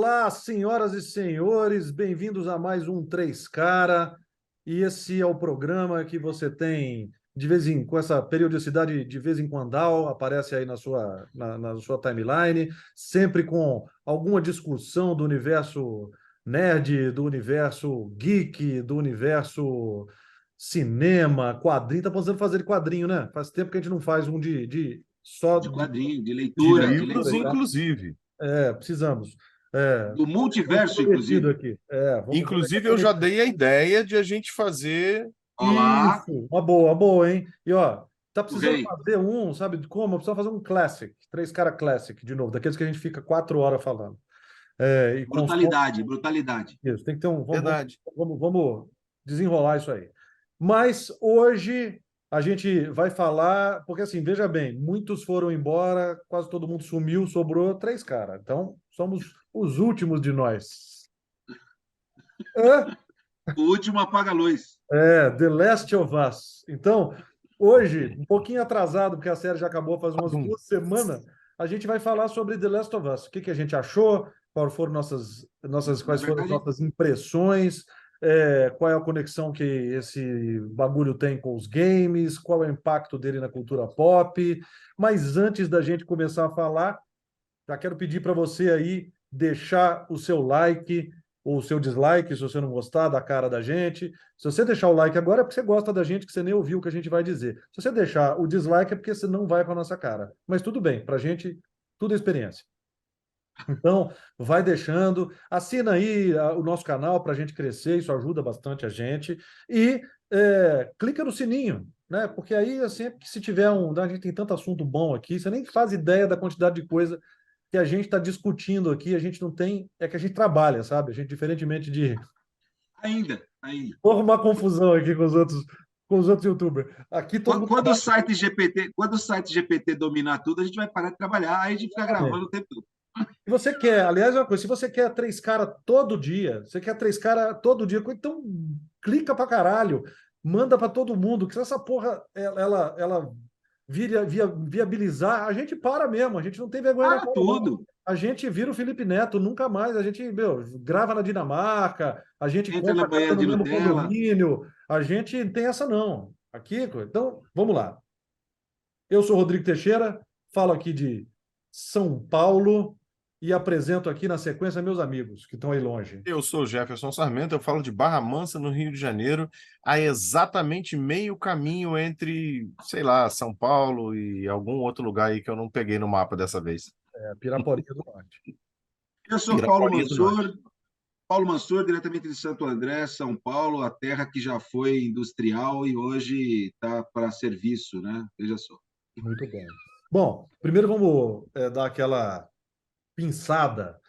Olá, senhoras e senhores, bem-vindos a mais um Três Cara. E esse é o programa que você tem com essa periodicidade de vez em quando aparece aí na sua timeline, sempre com alguma discussão do universo nerd, do universo geek, do universo cinema, quadrinho. Tá precisando fazer de quadrinho, né? Faz tempo que a gente não faz um de só De quadrinho, de de leitura, de Livros, leitura. inclusive. precisamos. É, Do multiverso, prometido inclusive. aqui. Vamos Inclusive, eu já dei a ideia de a gente fazer. Olá, Isso, uma boa, hein? E ó, tá o precisando rei. fazer um, sabe como? Precisa fazer um classic, Três Cara Classic, de novo, daqueles que a gente fica 4 horas falando. E consome Brutalidade, brutalidade. isso, tem que ter um. Verdade. Vamos desenrolar isso aí. Mas hoje a gente vai falar, porque assim, veja bem, muitos foram embora, quase todo mundo sumiu, sobrou três caras. Então, somos os últimos de nós. Hã? O último apaga-luz. The Last of Us. Então, hoje, um pouquinho atrasado, porque a série já acabou faz umas 2 semanas, a gente vai falar sobre The Last of Us. O que a gente achou, quais foram Na quais foram as verdade, nossas impressões, qual é a conexão que esse bagulho tem com os games, qual é o impacto dele na cultura pop. Mas antes da gente começar a falar, já quero pedir para você aí deixar o seu like ou o seu dislike, se você não gostar da cara da gente. Se você deixar o like agora é porque você gosta da gente, que você nem ouviu o que a gente vai dizer. Se você deixar o dislike é porque você não vai com a nossa cara. Mas tudo bem, para a gente, tudo é experiência. Então, vai deixando, assina aí o nosso canal para a gente crescer, isso ajuda bastante a gente. E clica no sininho, né? Porque aí, sempre que se tiver a gente tem tanto assunto bom aqui, você nem faz ideia da quantidade de coisa que a gente está discutindo aqui, a gente não tem, é que a gente trabalha, sabe? A gente, diferentemente de... ainda. Vou arrumar confusão aqui com os outros YouTubers. Aqui todo mundo Quando o trabalha. site GPT dominar tudo, a gente vai parar de trabalhar, aí a gente fica gravando o tempo todo. Se você quer, aliás, é uma coisa, se você quer três caras todo dia, você quer três caras todo dia, então clica pra caralho, manda pra todo mundo, que se essa porra ela viabilizar, a gente para mesmo, a gente não tem vergonha na Para cara, não. tudo. A gente vira o Felipe Neto, nunca mais, a gente, grava na Dinamarca, a gente Entra na compra casa banheira no de mesmo Nutella. condomínio, a gente não tem essa não. Aqui, então, vamos lá. Eu sou Rodrigo Teixeira, falo aqui de São Paulo e apresento aqui na sequência meus amigos que estão aí longe. Eu sou Jefferson Sarmento, eu falo de Barra Mansa, no Rio de Janeiro, a exatamente meio caminho entre, sei lá, São Paulo e algum outro lugar aí que eu não peguei no mapa dessa vez. Piraporinha do Norte. Eu sou Piraporinha do Norte. Paulo Mansur, diretamente de Santo André, São Paulo, a terra que já foi industrial e hoje está para serviço, né? Veja só. Muito bem. Bom, primeiro vamos dar aquela pinçada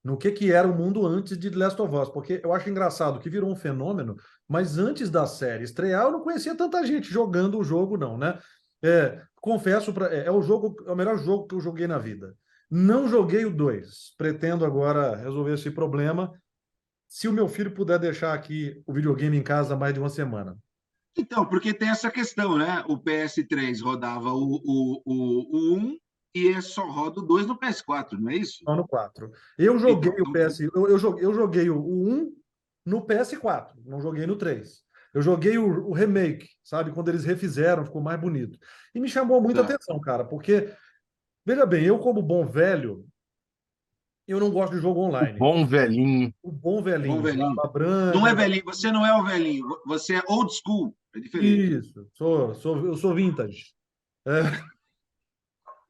no que era o mundo antes de The Last of Us, porque eu acho engraçado que virou um fenômeno, mas antes da série estrear, eu não conhecia tanta gente jogando o jogo, não, né? Confesso, é o melhor jogo que eu joguei na vida. Não joguei o 2. Pretendo agora resolver esse problema, se o meu filho puder deixar aqui o videogame em casa mais de uma semana. Então, porque tem essa questão, né? O PS3 rodava o 1 e só roda o 2 no PS4, não é isso? Só no 4. Eu joguei Então, o PS, eu joguei o 1 no PS4, não joguei no 3. Eu joguei o remake, sabe? Quando eles refizeram, ficou mais bonito. E me chamou muita tá. atenção, cara, porque, veja bem, eu, como bom velho, eu não gosto de jogo O online. bom velhinho. O bom Bom velhinho, velhinho. barba Não é branca. velhinho, você não é o velhinho, você é old school, é diferente. Isso, eu sou vintage. É,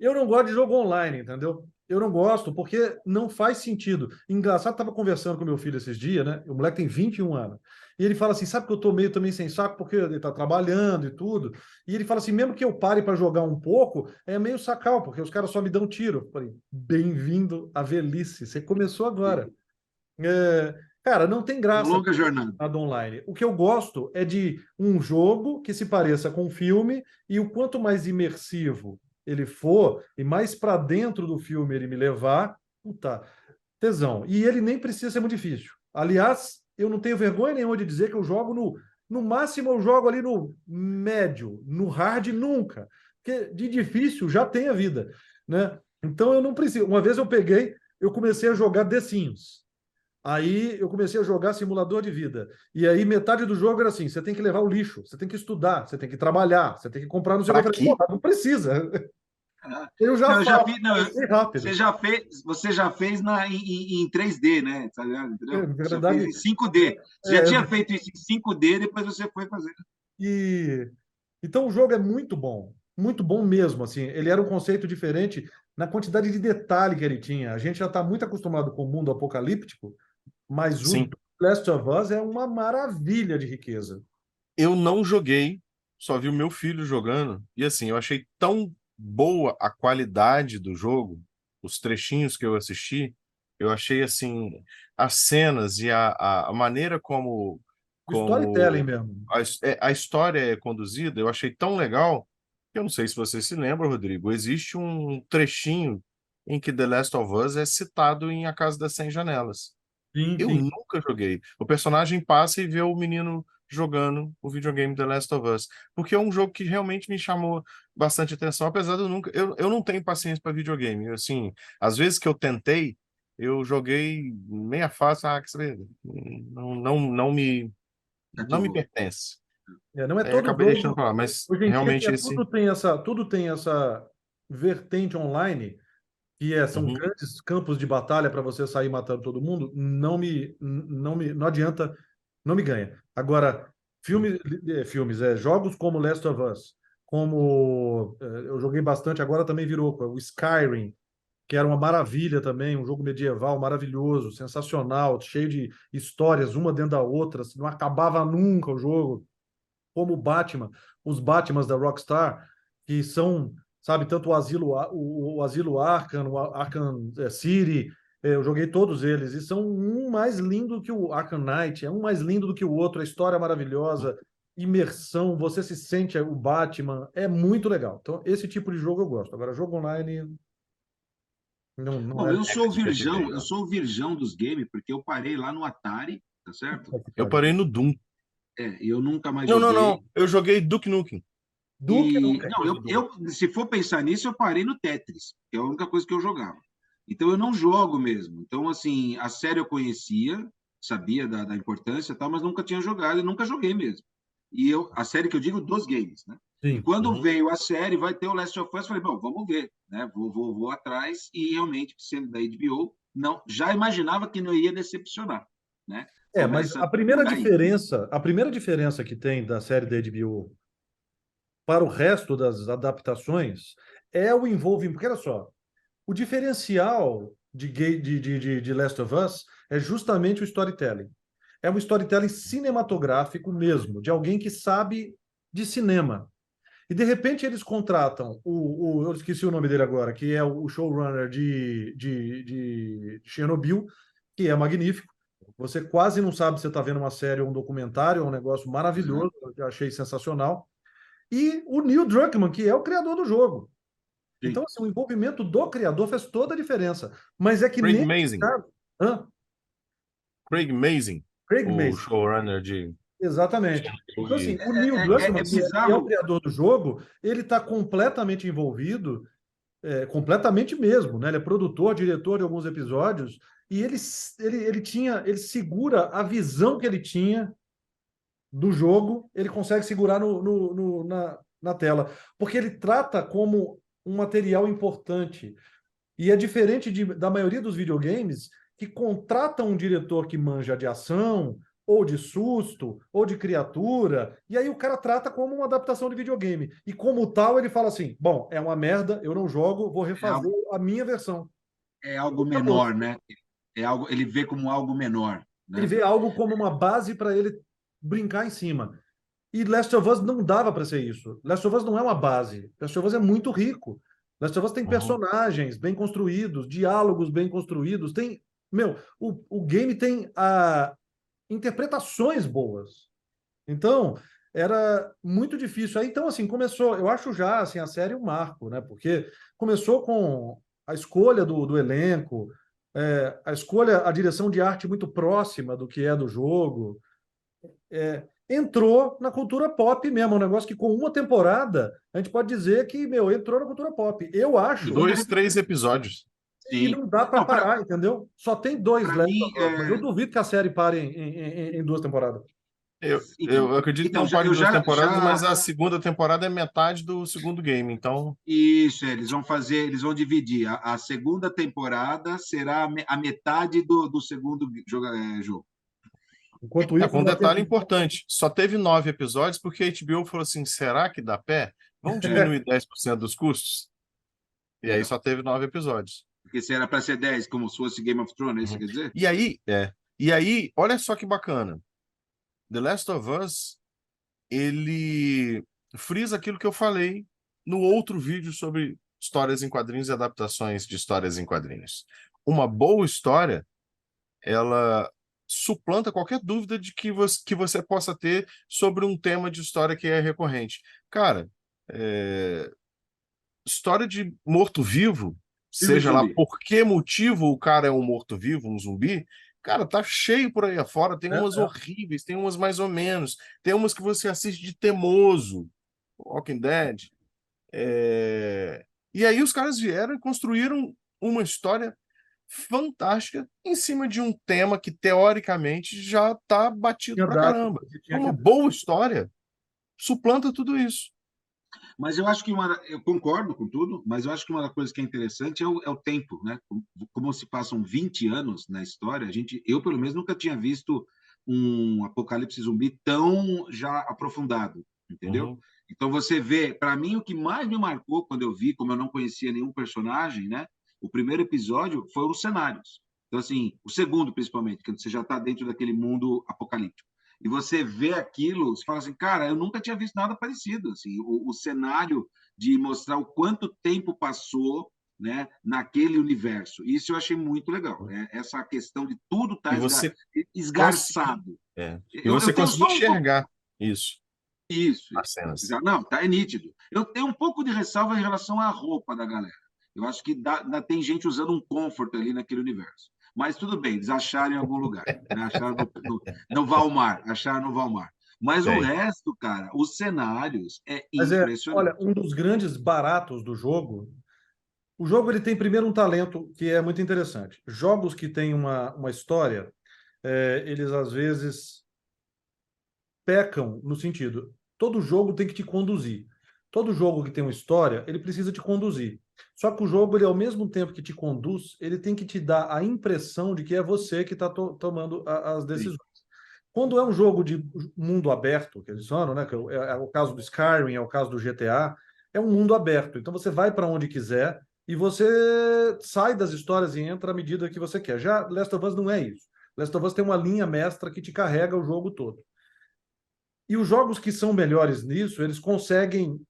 eu não gosto de jogo online, entendeu? Eu não gosto porque não faz sentido. Engraçado, estava conversando com meu filho esses dias, né? O moleque tem 21 anos. E ele fala assim: sabe que eu tô meio também sem saco porque ele tá trabalhando e tudo. E ele fala assim: mesmo que eu pare para jogar um pouco, é meio sacal, porque os caras só me dão tiro. Eu falei: bem-vindo à velhice. Você começou agora. Cara, não tem Uma graça longa jornada. nada online. O que eu gosto é de um jogo que se pareça com um filme e o quanto mais imersivo ele for e mais para dentro do filme ele me levar, puta, tesão. E ele nem precisa ser muito difícil. Aliás, eu não tenho vergonha nenhuma de dizer que eu jogo no máximo eu jogo ali no médio, no hard nunca. Porque de difícil já tem a vida, né? Então eu não preciso. Uma vez eu peguei eu comecei a jogar The Sims. Aí eu comecei a jogar simulador de vida. E aí metade do jogo era assim: você tem que levar o lixo, você tem que estudar, você tem que trabalhar, você tem que comprar não sei o que. Pra Eu falei, quê? porra, não precisa. Ah, Eu já não, eu já faço, fiz, não, eu sei rápido. você já fez em 3D, né? Tá ligado? Na Entendeu? Você fez verdade, em 5D. Você já é, tinha feito isso em 5D, depois você foi fazer. e então o jogo é muito bom mesmo. Assim, ele era um conceito diferente na quantidade de detalhe que ele tinha. A gente já está muito acostumado com o mundo apocalíptico, mas o Sim. Last of Us é uma maravilha de riqueza. Eu não joguei, só vi o meu filho jogando, e assim, eu achei tão boa a qualidade do jogo, os trechinhos que eu assisti, eu achei assim, as cenas e a maneira como, O storytelling como mesmo. a história é conduzida, eu achei tão legal, que eu não sei se você se lembra, Rodrigo, existe um trechinho em que The Last of Us é citado em A Casa das 100 Janelas. Sim, Eu sim. nunca joguei. O personagem passa e vê o menino jogando o videogame The Last of Us. Porque é um jogo que realmente me chamou bastante atenção, apesar de eu nunca. Eu não tenho paciência para videogame. Assim, às vezes que eu tentei, eu joguei meia face, quer saber? Não me Cativou. pertence. Não é Aí todo acabei deixando jogo. pra lá, mas Hoje em dia realmente esse. tudo tem essa vertente online, são Uhum, grandes campos de batalha para você sair matando todo mundo. Não adianta, não me ganha. Agora, jogos como Last of Us, como eu joguei bastante, agora também virou o Skyrim, que era uma maravilha também, um jogo medieval maravilhoso, sensacional, cheio de histórias, uma dentro da outra, assim, não acabava nunca o jogo, como o Batman, os Batmans da Rockstar, que são, sabe, tanto o Asilo Arkham, o Arkham City, eu joguei todos eles, e são um mais lindo que o Arkham Knight, é um mais lindo do que o outro, a história é maravilhosa, imersão, você se sente o Batman, é muito legal. Então, esse tipo de jogo eu gosto. Agora, jogo online não Bom, é. eu sou o virgão dos games, porque eu parei lá no Atari, tá certo? eu parei no Doom. E eu nunca mais Não, não, joguei. não. Eu joguei Duke Nukem. Duke não E tem. não, se for pensar nisso, eu parei no Tetris, que é a única coisa que eu jogava. Então eu não jogo mesmo. Então, assim, a série eu conhecia, sabia da importância e tal, mas nunca tinha jogado e nunca joguei mesmo. A série que eu digo dos games, né? E Sim. quando Uhum. veio a série, vai ter o Last of Us, falei, bom, vamos ver, né? Vou atrás e realmente, sendo da HBO, não, já imaginava que não ia decepcionar, né? Mas Começa por aí. a primeira diferença que tem da série da HBO para o resto das adaptações é o envolvimento. Porque olha só, o diferencial de Last of Us é justamente o storytelling. É um storytelling cinematográfico mesmo, de alguém que sabe de cinema. E de repente eles contratam eu esqueci o nome dele agora, que é o showrunner de Chernobyl, que é magnífico. Você quase não sabe se você está vendo uma série ou um documentário, é um negócio maravilhoso, Exato. eu achei sensacional. E o Neil Druckmann, que é o criador do jogo. Sim. Então, assim, o envolvimento do criador faz toda a diferença. Mas é que Craig nesse Mazin. caso. Hã? Craig Mazin, Craig o Mason. showrunner de. Exatamente. Então, assim, o Neil É Druckmann, que é o bizarro. criador do jogo, ele está completamente envolvido, completamente mesmo, né? Ele é produtor, diretor de alguns episódios, e ele segura a visão que ele tinha do jogo, ele consegue segurar na tela, porque ele trata como um material importante. E é diferente da maioria dos videogames que contratam um diretor que manja de ação, ou de susto, ou de criatura, e aí o cara trata como uma adaptação de videogame. E como tal, ele fala assim: bom, é uma merda, eu não jogo, vou É refazer algo, a minha versão. é algo Acabou. menor, né? É algo, ele vê como algo menor, Ele né? vê algo como uma base para ele brincar em cima. E Last of Us não dava para ser isso. Last of Us não é uma base. Last of Us é muito rico. Last of Us tem Uhum. personagens bem construídos, diálogos bem construídos, tem, o game tem interpretações boas. Então, era muito difícil. Aí, então, assim, começou, eu acho já, assim, a série um marco, né? Porque começou com a escolha do elenco, a escolha, a direção de arte muito próxima do que é do jogo, entrou na cultura pop mesmo, um negócio que com uma temporada a gente pode dizer que, entrou na cultura pop. Eu acho, Dois, três episódios. E Sim. não dá para Não, parar, entendeu? Só tem dois para Last mim, of Us, mas eu duvido que a série pare em 2 temporadas. Eu acredito que então não pare eu em duas já, temporadas, mas já a segunda temporada é metade do segundo game, então isso, eles vão dividir. A segunda temporada será a metade do segundo jogo. Enquanto é isso, com um vai ter detalhe que. importante. Só teve 9 episódios porque a HBO falou assim: será que dá pé? Vamos diminuir 10% dos custos? E aí Legal. só teve 9 episódios. Porque se era para ser 10, como se fosse Game of Thrones, é isso Uhum. que quer dizer? E aí, olha só que bacana. The Last of Us, ele frisa aquilo que eu falei no outro vídeo sobre histórias em quadrinhos e adaptações de histórias em quadrinhos. Uma boa história, ela suplanta qualquer dúvida de que você possa ter sobre um tema de história que é recorrente. Cara, é, história de morto-vivo, Filme seja lá zumbi. por que motivo o cara é um morto-vivo, um zumbi, cara, tá cheio por aí afora. Tem É, umas é. horríveis, tem umas mais ou menos, tem umas que você assiste de teimoso, Walking Dead. E aí os caras vieram e construíram uma história fantástica em cima de um tema que teoricamente já tá batido Tinha pra dado caramba. o que tinha Então, que uma dar. boa história suplanta tudo isso. Mas eu acho que eu concordo com tudo, mas eu acho que uma das coisas que é interessante é o tempo, né? Como se passam 20 anos na história, eu pelo menos nunca tinha visto um apocalipse zumbi tão já aprofundado, entendeu? Uhum, Então você vê, para mim o que mais me marcou quando eu vi, como eu não conhecia nenhum personagem, né? O primeiro episódio foram os cenários. Então assim, o segundo principalmente, que você já está dentro daquele mundo apocalíptico e você vê aquilo, você fala assim, cara, eu nunca tinha visto nada parecido, assim, o cenário de mostrar o quanto tempo passou, né, naquele universo. Isso eu achei muito legal. Essa questão de tudo E estar você conseguir, esgarçado. e Eu você tenho conseguir só um pouco enxergar isso isso. nas cenas. Não, tá, é nítido. Eu tenho um pouco de ressalva em relação à roupa da galera. Eu acho que tem gente usando um comfort ali naquele universo. Mas tudo bem, eles acharam em algum lugar. Né? Acharam no Valmar, acharam no Valmar. Mas o Tem. resto, cara, os cenários é Mas olha, impressionante. um dos grandes baratos do jogo. O jogo ele tem primeiro um talento que é muito interessante. Jogos que têm uma história, eles às vezes pecam no sentido, todo jogo tem que te conduzir. Todo jogo que tem uma história, ele precisa te conduzir. Só que o jogo, ele ao mesmo tempo que te conduz, ele tem que te dar a impressão de que é você que está tomando as Sim, decisões. Quando é um jogo de mundo aberto, que eles falam, né? Que é o caso do Skyrim, é o caso do GTA, é um mundo aberto. Então você vai para onde quiser e você sai das histórias e entra à medida que você quer. Já Last of Us não é isso. Last of Us tem uma linha mestra que te carrega o jogo todo. E os jogos que são melhores nisso, eles conseguem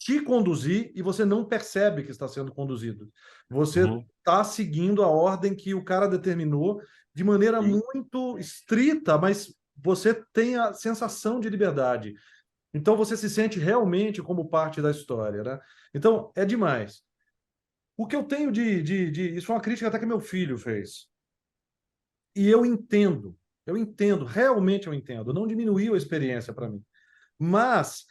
te conduzir e você não percebe que está sendo conduzido. Você Uhum. está seguindo a ordem que o cara determinou de maneira sim. muito estrita, mas você tem a sensação de liberdade. Então você se sente realmente como parte da história, né? Então é demais. O que eu tenho isso é uma crítica até que meu filho fez. E eu entendo, realmente eu entendo. Não diminuiu a experiência para mim. Mas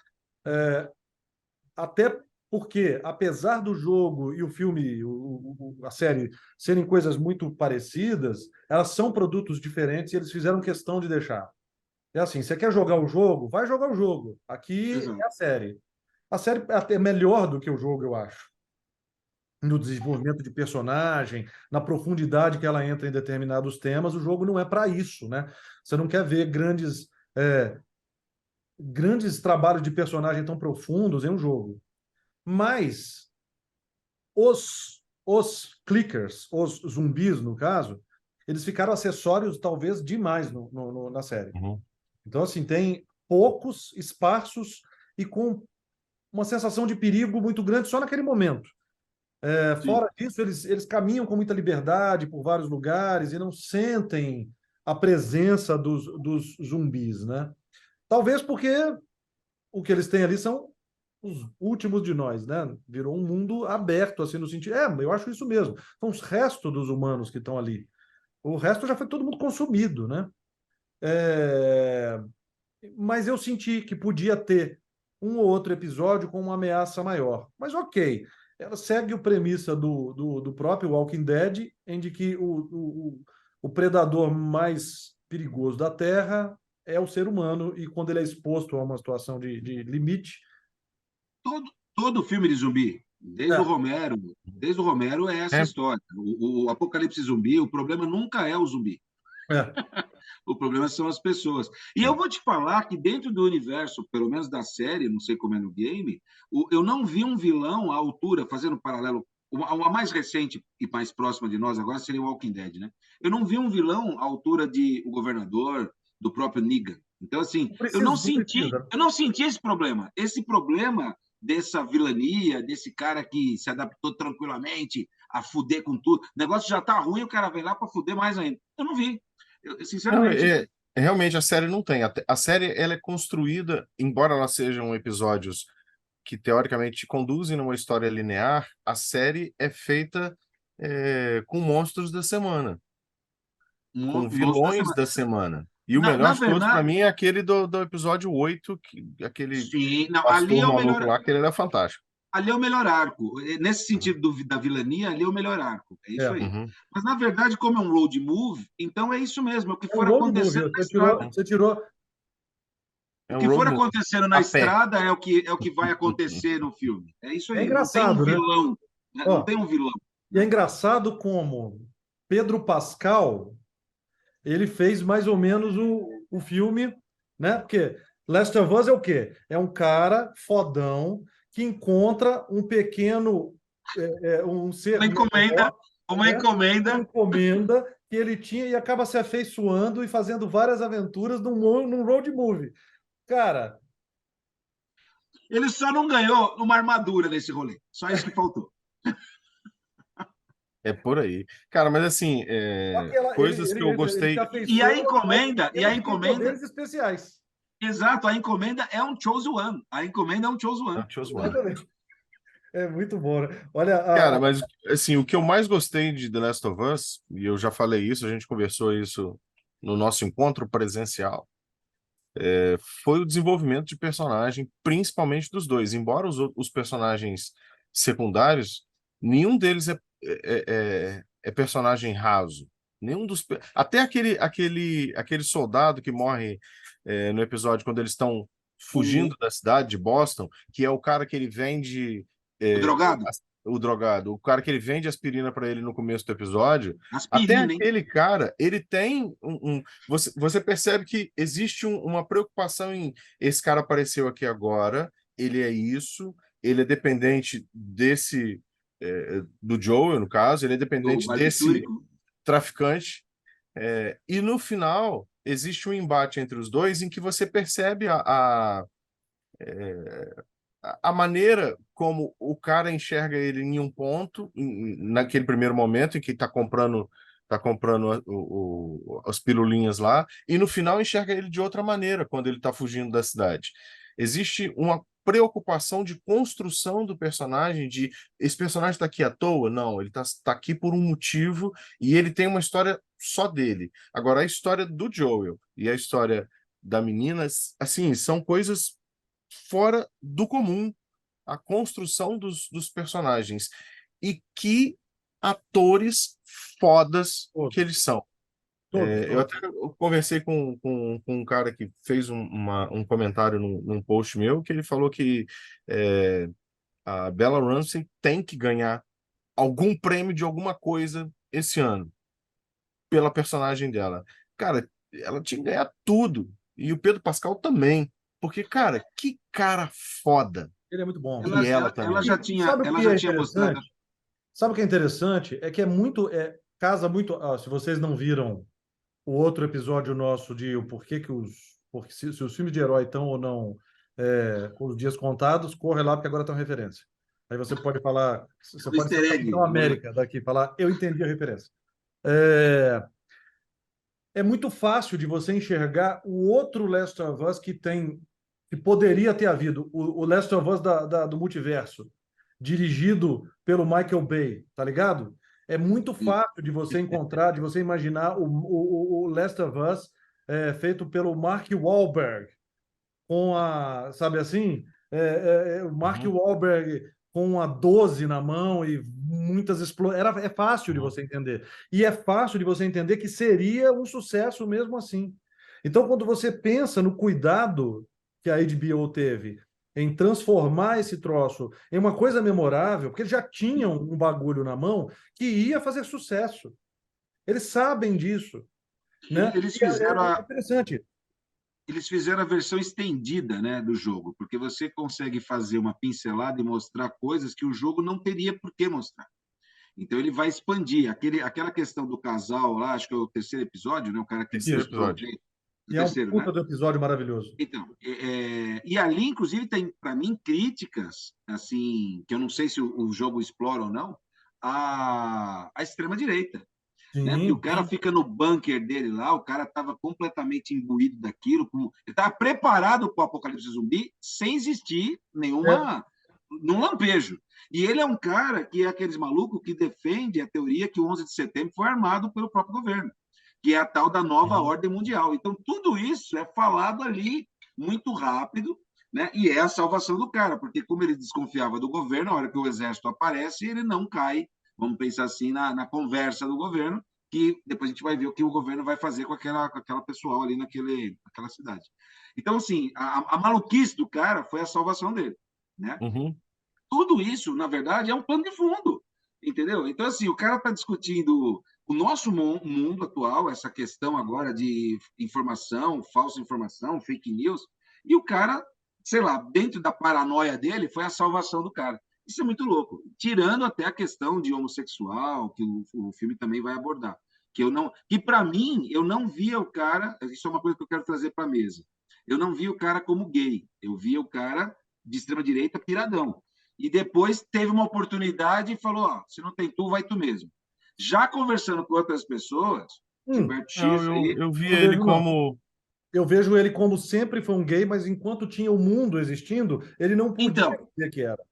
até porque, apesar do jogo e o filme, a série, serem coisas muito parecidas, elas são produtos diferentes e eles fizeram questão de deixar. É assim, você quer jogar o jogo? Vai jogar o jogo. Aqui é Exato. a série. A série é até melhor do que o jogo, eu acho. No desenvolvimento de personagem, na profundidade que ela entra em determinados temas, o jogo não é para isso, né? Você não quer ver grandes trabalhos de personagem tão profundos em um jogo. Mas os clickers, os zumbis, no caso, eles ficaram acessórios talvez demais na série. Uhum. Então, assim, tem poucos, esparsos e com uma sensação de perigo muito grande só naquele momento. Sim. Fora disso, eles caminham com muita liberdade por vários lugares e não sentem a presença dos zumbis, né? Talvez porque o que eles têm ali são os últimos de nós, né? Virou um mundo aberto, assim, no sentido. Eu acho isso mesmo. São os restos dos humanos que estão ali. O resto já foi todo mundo consumido, né? É, Mas eu senti que podia ter um ou outro episódio com uma ameaça maior. Mas ok. ela segue a premissa do próprio Walking Dead, em de que o predador mais perigoso da Terra é o ser humano, e quando ele é exposto a uma situação de limite. Todo filme de zumbi, É, desde o Romero é essa É, história. O apocalipse zumbi, o problema nunca é o zumbi. é. O problema são as pessoas. E eu vou te falar que dentro do universo, pelo menos da série, não sei como é no game, eu não vi um vilão à altura, fazendo um paralelo. A mais recente e mais próxima de nós agora seria o Walking Dead, né? Eu não vi um vilão à altura de o governador, do próprio Negan. Então, assim, Não precisa, não precisa. eu não senti esse problema. Esse problema dessa vilania, desse cara que se adaptou tranquilamente a fuder com tudo. O negócio já tá ruim, o cara vem lá para fuder mais ainda. Eu não vi. não, Sinceramente. realmente a série não tem. A série ela é construída, embora ela sejam episódios que teoricamente conduzem numa história linear, a série é feita com monstros da semana, com Monstro da vilões semana. da semana. E o melhor Na de todos, para verdade, mim, é aquele do episódio 8, aquele sim, não, pastor maluco lá, que ele era fantástico. ali é o melhor arco. Nesse sentido da vilania, ali é o melhor arco. É isso É. aí. Uhum. Mas, na verdade, como é um road movie, então é isso mesmo. É o que É um for road movie. acontecendo na estrada. Você tirou. É O um que road for movie. acontecendo na A pé. estrada é o que vai acontecer no filme. É isso É aí. Não tem um engraçado, né? vilão. Né? Não Ó, tem um vilão. e é Né? engraçado como Pedro Pascal, ele fez mais ou menos o filme, né? Porque Last of Us é o quê? É um cara fodão que encontra um pequeno, um ser Uma encomenda, menor, uma né? Uma encomenda. encomenda que ele tinha e acaba se afeiçoando e fazendo várias aventuras num road movie. Cara, Ele só não ganhou uma armadura nesse rolê. Só isso que faltou. É por aí. Cara, mas assim, só que coisas que eu ele se gostei. E a afeiçoa ao encomenda, e a pequeno que tem encomenda, poderes especiais. exato, a encomenda é um Chosen One. A encomenda é um Chosen One. Não, Chosen One. Exatamente. É muito bom, né? Olha, Cara, mas assim, o que eu mais gostei de The Last of Us, e eu já falei isso, a gente conversou isso no nosso encontro presencial, foi o desenvolvimento de personagem, principalmente dos dois. Embora os personagens secundários, nenhum deles é personagem raso. Nenhum até aquele soldado que morre no episódio quando eles estão O, fugindo da cidade de Boston, que é o cara que ele vende o é, drogado, o drogado, o cara que ele vende aspirina para ele no começo do episódio, até aspirina, hein? aquele cara, ele tem você percebe que existe uma preocupação em esse cara apareceu aqui agora, ele é isso, ele é dependente do Joel, no caso, ele é O dependente desse barbitúrico. traficante, e no final existe um embate entre os dois em que você percebe a maneira como o cara enxerga ele em um ponto, naquele primeiro momento em que tá comprando as pirulinhas lá, e no final enxerga ele de outra maneira quando ele está fugindo da cidade. Existe uma preocupação de construção do personagem, de esse personagem está aqui à toa? Não, ele tá aqui por um motivo e ele tem uma história só dele. Agora, a história do Joel e a história da menina, assim, são coisas fora do comum a construção dos personagens. E que atores fodas que Todos, eles são. todos, Eu todos. até conversei com um cara que fez um comentário num post meu, que ele falou que a Bella Ramsey tem que ganhar algum prêmio de alguma coisa esse ano, pela personagem dela. Cara, ela tinha que ganhar tudo. E o Pedro Pascal também. Porque, cara, que cara foda. Ele é muito bom. E ela Ela também. já E tinha, sabe o ela que já é tinha mostrado. interessante? Sabe o que é interessante? É que é muito, casa muito. Se vocês não viram o outro episódio nosso de o porquê que porque se os filmes de herói estão ou não com os dias contados, corre lá porque agora tem uma referência. Aí você pode falar, você Do pode ser easter o egg. Capitão América daqui, falar, eu entendi a referência. É, é muito fácil de você enxergar o outro Last of Us que poderia ter havido, o Last of Us do multiverso, dirigido pelo Michael Bay, tá ligado? É muito fácil de você encontrar, de você imaginar o Last of Us feito pelo Mark Wahlberg, sabe assim? O Mark Uhum. Wahlberg com a 12 na mão e muitas explosões. É fácil de você entender. E é fácil de você entender que seria um sucesso mesmo assim. Então, quando você pensa no cuidado que a HBO teve em transformar esse troço em uma coisa memorável, porque eles já tinham um bagulho na mão que ia fazer sucesso. Eles sabem disso, né? Eles E fizeram é interessante. eles fizeram a versão estendida, né, do jogo, porque você consegue fazer uma pincelada e mostrar coisas que o jogo não teria por que mostrar. Então ele vai expandir aquela questão do casal lá, acho que é o terceiro episódio, né, o cara que Terceiro gostou, episódio. o E é um terceiro, né? puta do episódio maravilhoso. Então, e ali, inclusive, tem, para mim, críticas, assim, que eu não sei se o jogo explora ou não, a extrema-direita, né? Porque o Sim, cara fica no bunker dele lá, o cara estava completamente imbuído daquilo, ele estava preparado para o apocalipse zumbi sem existir é. num lampejo. E ele é um cara que é aqueles malucos que defende a teoria que o 11 de setembro foi armado pelo próprio governo, que é a tal da nova ordem mundial. Então, tudo isso é falado ali muito rápido, né? E é a salvação do cara, porque como ele desconfiava do governo, a hora que o exército aparece, ele não cai, vamos pensar assim, na conversa do governo, que depois a gente vai ver o que o governo vai fazer com aquela pessoal ali naquela cidade. Então, assim, a maluquice do cara foi a salvação dele, né? Uhum. Tudo isso, na verdade, é um plano de fundo, entendeu? Então, assim, o cara está discutindo o nosso mundo atual, essa questão agora de informação, falsa informação, fake news, e o cara, sei lá, dentro da paranoia dele, foi a salvação do cara. Isso é muito louco. Tirando até a questão de homossexual, que o filme também vai abordar. Que para mim, eu não via o cara, isso é uma coisa que eu quero trazer para a mesa. Eu não via o cara como gay, eu via o cara de extrema-direita piradão. E depois teve uma oportunidade e falou: ó, se não tem tu, vai tu mesmo. Já conversando com outras pessoas, Gilberto Não, X aí. eu vi Não ele vejo, não. como. Eu vejo ele como sempre foi um gay, mas enquanto tinha o mundo existindo, ele não podia Então, dizer que era.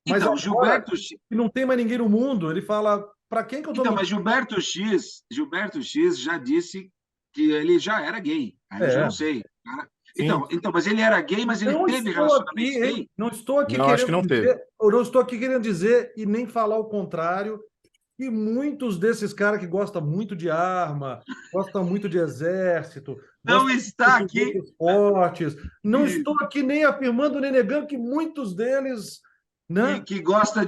Mas então agora Gilberto X. que não tem mais ninguém no mundo, ele fala: para quem que eu tô Então, mas mentindo? Gilberto X já disse que ele já era gay. Aí eu já não É. sei. Cara. Sim. Então, mas ele era gay, mas ele Não teve estou aqui, relacionamentos hein? gay? Não estou aqui Não, acho que querendo não teve. dizer, eu não estou aqui querendo dizer e nem falar o contrário, que muitos desses caras que gostam muito de arma, gostam muito de exército, Não gostam está muito de aqui. esportes, não estou aqui nem afirmando nem negando que muitos deles, né? Que gosta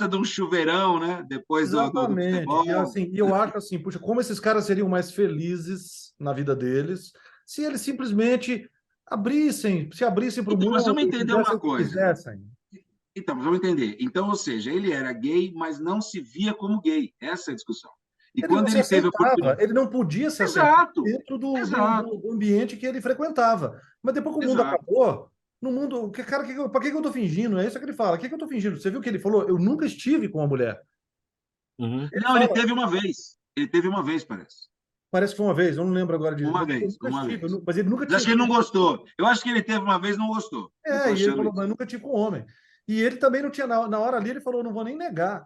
de um chuveirão, né? Depois do Exatamente. E futebol. assim, e eu acho assim, puxa, como esses caras seriam mais felizes na vida deles se eles simplesmente se abrissem para o Então, mas mundo vamos e entender fizessem uma o que coisa. quisessem. Então, vamos entender. Então, ou seja, ele era gay, mas não se via como gay. Essa é a discussão. E Ele não quando se ele teve a aceitava, oportunidade. ele não podia se aceitar Exato, dentro exato, do ambiente que ele frequentava. Mas depois que o mundo exato. acabou, no mundo, cara, para que eu estou fingindo? É isso que ele fala. O que eu estou fingindo? Você viu o que ele falou? Eu nunca estive com uma mulher. Uhum. Ele Não, ele fala, teve uma vez. Ele teve uma vez, parece. parece que foi uma vez, eu não lembro agora disso. Uma Mas eu vez, nunca uma estive, vez. mas ele nunca Mas acho tinha que ele não tido. gostou. Eu acho que ele teve uma vez e não gostou. Eu tô E ele achando falou, isso. mas nunca tive com homem. E ele também não tinha, na hora ali, ele falou, não vou nem negar.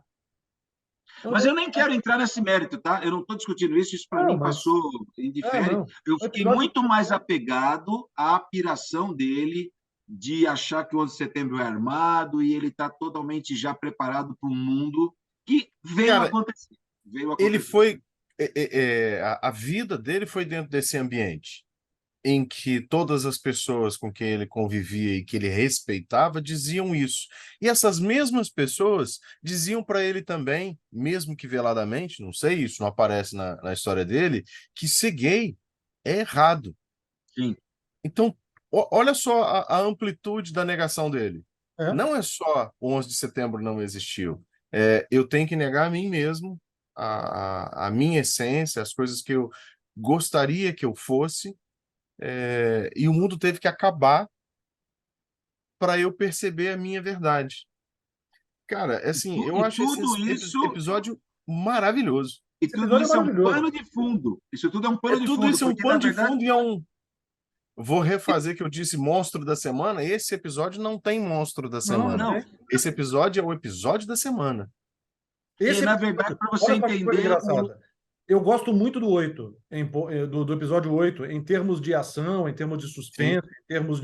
Eu não Mas vou eu nem nem negar. quero entrar nesse mérito, tá? Eu não estou discutindo isso, isso para Não, mim mas. passou indifere. Não. Eu O fiquei episódio. muito mais apegado à piração dele de achar que o 11 de setembro é armado e ele está totalmente já preparado para um mundo que veio Cara, acontecer. Veio ele acontecer. foi. A vida dele foi dentro desse ambiente em que todas as pessoas com quem ele convivia e que ele respeitava diziam isso. E essas mesmas pessoas diziam para ele também, mesmo que veladamente, não sei, isso não aparece na história dele, que ser gay é errado. Sim. Então, olha só a amplitude da negação dele. É. Não é só o 11 de setembro não existiu. Eu tenho que negar a mim mesmo, a minha essência, as coisas que eu gostaria que eu fosse, e o mundo teve que acabar para eu perceber a minha verdade. Cara, assim, eu E acho tudo isso, episódio maravilhoso. e Esse tudo episódio é isso é um maravilhoso. pano de fundo. Isso tudo é um pano de Tudo fundo, isso é um porque na pano de verdade fundo e é um. Vou refazer que eu disse monstro da semana. Esse episódio não tem monstro da Não, não semana. não. tem. Esse episódio é o episódio da semana. E Esse na verdade, episódio, para você olha só que coisa entender o. engraçada. Eu gosto muito do 8, do episódio 8, em termos de ação, em termos de Sim. suspense, em termos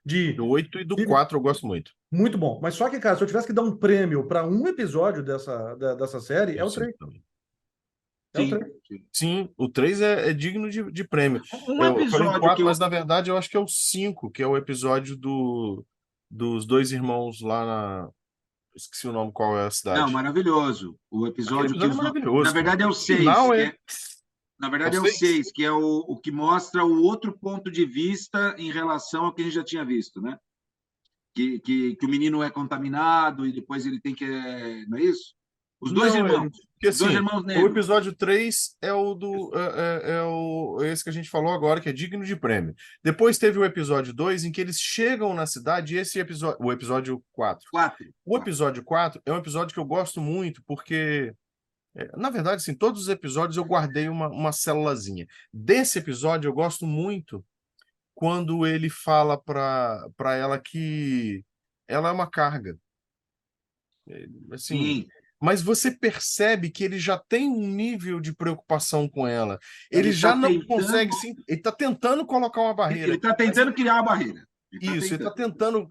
de Do 8 e do Vive- 4 eu gosto muito. muito bom. Mas só que, cara, se eu tivesse que dar um prêmio para um episódio dessa série, é Eu o sinto 3. também. É o Sim, 3. sim. Sim, o 3 é digno de prêmio. Um Eu falei o episódio que 4, eu. mas na verdade eu acho que é o 5, que é o episódio dos dois irmãos lá na. Esqueci o nome, qual é a Não, cidade. maravilhoso. O Aquele episódio que episódio é os. Na maravilhoso, cara. verdade é o O 6, final que é. é. Na É o verdade é o 6? 6, que é o que mostra o outro ponto de vista em relação ao que a gente já tinha visto, né? Que o menino é contaminado e depois ele tem que. Não é isso? Os dois Não, irmãos. porque Os dois assim, irmãos o negros. episódio 3 é o esse que a gente falou agora, que é digno de prêmio. Depois teve o episódio 2 em que eles chegam na cidade, e esse episódio, o episódio 4. Quatro. O episódio 4 é um episódio que eu gosto muito, porque, na verdade, assim, todos os episódios eu guardei uma célulazinha. Desse episódio eu gosto muito quando ele fala para ela que ela é uma carga. Assim, Sim. mas você percebe que ele já tem um nível de preocupação com ela. Ele Ele está já não tentando. consegue, ele está tentando colocar uma Ele barreira. está Mas tentando criar uma barreira. Ele está isso, ele está tentando. tentando.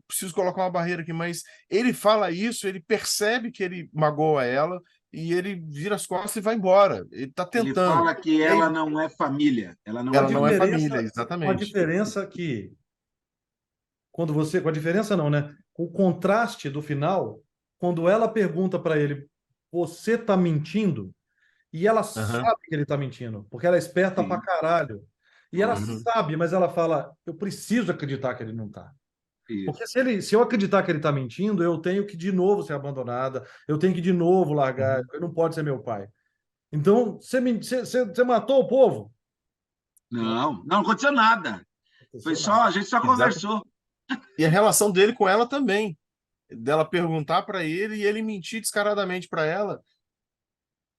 Preciso colocar uma barreira aqui, mas ele fala isso, ele percebe que ele magoa ela e ele vira as costas e vai embora. Ele está Ele tentando. fala que E ela aí, não é família. Ela não Com a é ela não é família. família, diferença, com a exatamente. diferença que, quando você. Com a diferença não, né? Com o contraste do final, quando ela pergunta para ele, você tá mentindo? E ela Aham, sabe que ele tá mentindo, porque ela é esperta pra Sim. caralho. E ela uhum, sabe, mas ela fala, eu preciso acreditar que ele não tá. Porque Isso. se eu acreditar que ele está mentindo, eu tenho que de novo ser abandonada, eu tenho que de novo largar, uhum. ele não pode ser meu pai. Então, você matou o povo? Não Não, não aconteceu nada. Foi aconteceu só, nada. a gente só Exato. conversou. E a relação dele com ela também. Dela perguntar para ele e ele mentir descaradamente para ela.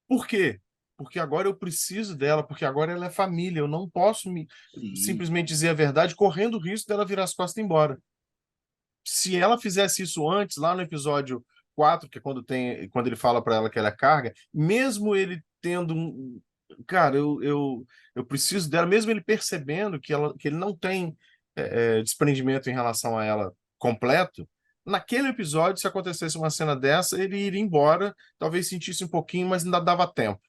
Por quê? Porque agora eu preciso dela, porque agora ela é família. Eu não posso Sim, simplesmente dizer a verdade, correndo o risco dela virar as costas e ir embora. Se ela fizesse isso antes, lá no episódio 4, que é quando ele fala para ela que ela é carga, mesmo ele tendo um. Cara, eu preciso dela, mesmo ele percebendo que ele não tem desprendimento em relação a ela completo. Naquele episódio, se acontecesse uma cena dessa, ele iria embora, talvez sentisse um pouquinho, mas ainda dava tempo.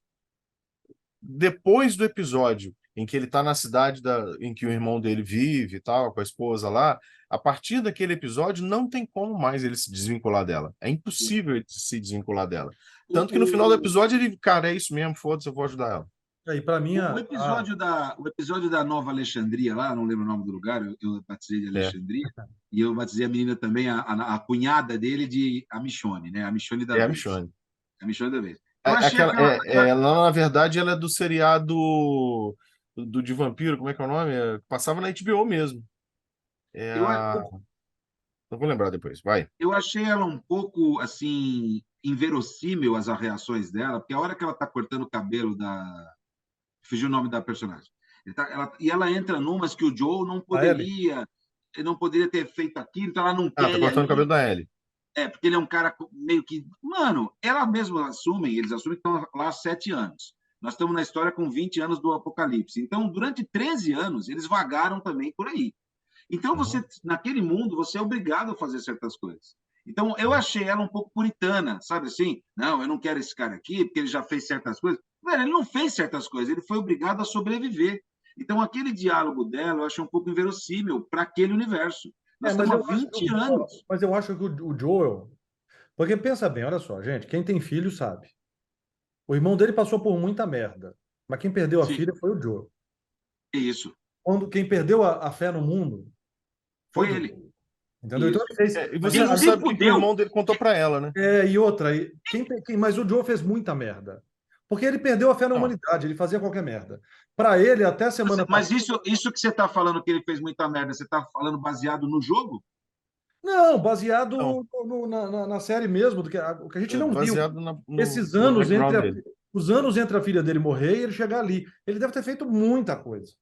Depois do episódio em que ele está na cidade em que o irmão dele vive e tal, com a esposa lá, a partir daquele episódio não tem como mais ele se desvincular dela. É sim. impossível ele se desvincular dela. O, Tanto que no final do o, episódio ele, cara, é isso mesmo, foda-se, eu vou ajudar ela. E para mim, o episódio da Nova Alexandria lá, não lembro o nome do lugar, eu batizei de É, Alexandria, e eu batizei a menina também, a cunhada dele, de a Michonne, né? A Michonne da é a vez. Michonne. A Michonne da vez. Eu achei Ela, na verdade, ela é do seriado de vampiro, como é que é o nome? Passava na HBO mesmo. É eu, a... Não vou lembrar depois, vai. eu achei ela um pouco, assim, inverossímil as reações dela, porque a hora que ela está cortando o cabelo da. Fugiu o nome da personagem. E ela entra numas que o Joe a Ellie. não poderia ter feito aquilo, então ela não Ah, quer tá ele cortando o cabelo ali. da Ellie. Porque ele é um cara meio que. Mano, ela mesma assumem, eles assumem que estão lá há 7 anos. Nós estamos na história com 20 anos do Apocalipse. Então, durante 13 anos, eles vagaram também por aí. Então, Uhum. naquele mundo, você é obrigado a fazer certas coisas. Então, eu achei ela um pouco puritana, sabe assim? Não, eu não quero esse cara aqui, porque ele já fez certas coisas. Velho, ele não fez certas coisas, ele foi obrigado a sobreviver. Então, aquele diálogo dela eu achei um pouco inverossímil para aquele universo. Nós Mas estamos há eu acho que 20 anos. o Joel. Porque pensa bem, olha só, gente, quem tem filho sabe. O irmão dele passou por muita merda. Mas quem perdeu a Sim, filha foi o Joel. é isso. Quem perdeu a fé no mundo foi o Foi ele. Joel. Entendeu? Então Isso. ele fez. E Mas você ele não se sabe o que o fudeu. irmão dele contou pra ela, né? E outra, mas o Joe fez muita merda. Porque ele perdeu a fé na Não. humanidade, ele fazia qualquer merda. Para ele, até semana Mas passada. isso que você está falando que ele fez muita merda, você está falando baseado no jogo? Não, baseado Não. na série mesmo, o que a gente É não viu. baseado Esses no anos background dele. os anos entre a filha dele morrer e ele chegar ali. Ele deve ter feito muita coisa.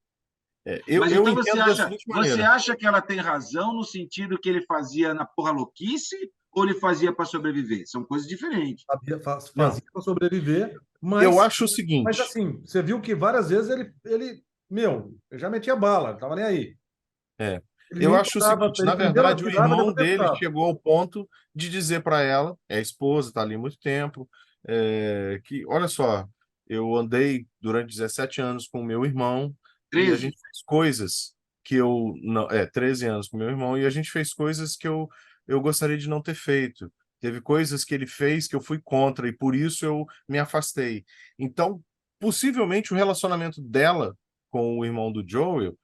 Eu, Mas eu então entendo da seguinte você maneira. acha que ela tem razão no sentido que ele fazia na porra louquice ou ele fazia para sobreviver? São coisas diferentes. Não, Fazia para sobreviver, eu mas, acho o mas seguinte. assim, você viu que várias vezes ele já metia bala, não estava nem aí. É, Ele Eu nem acho o tocava, seguinte, ele na primeiro verdade, o atirava, irmão depois dele tentava. chegou ao ponto de dizer para ela, é a esposa, está ali há muito tempo, que, olha só, eu andei durante 17 anos com o meu irmão e a 13. gente fez coisas que eu não, 13 anos com meu irmão e a gente fez coisas que eu gostaria de não ter feito. Teve coisas que ele fez que eu fui contra e por isso eu me afastei. Então, possivelmente o relacionamento dela com o irmão do Joel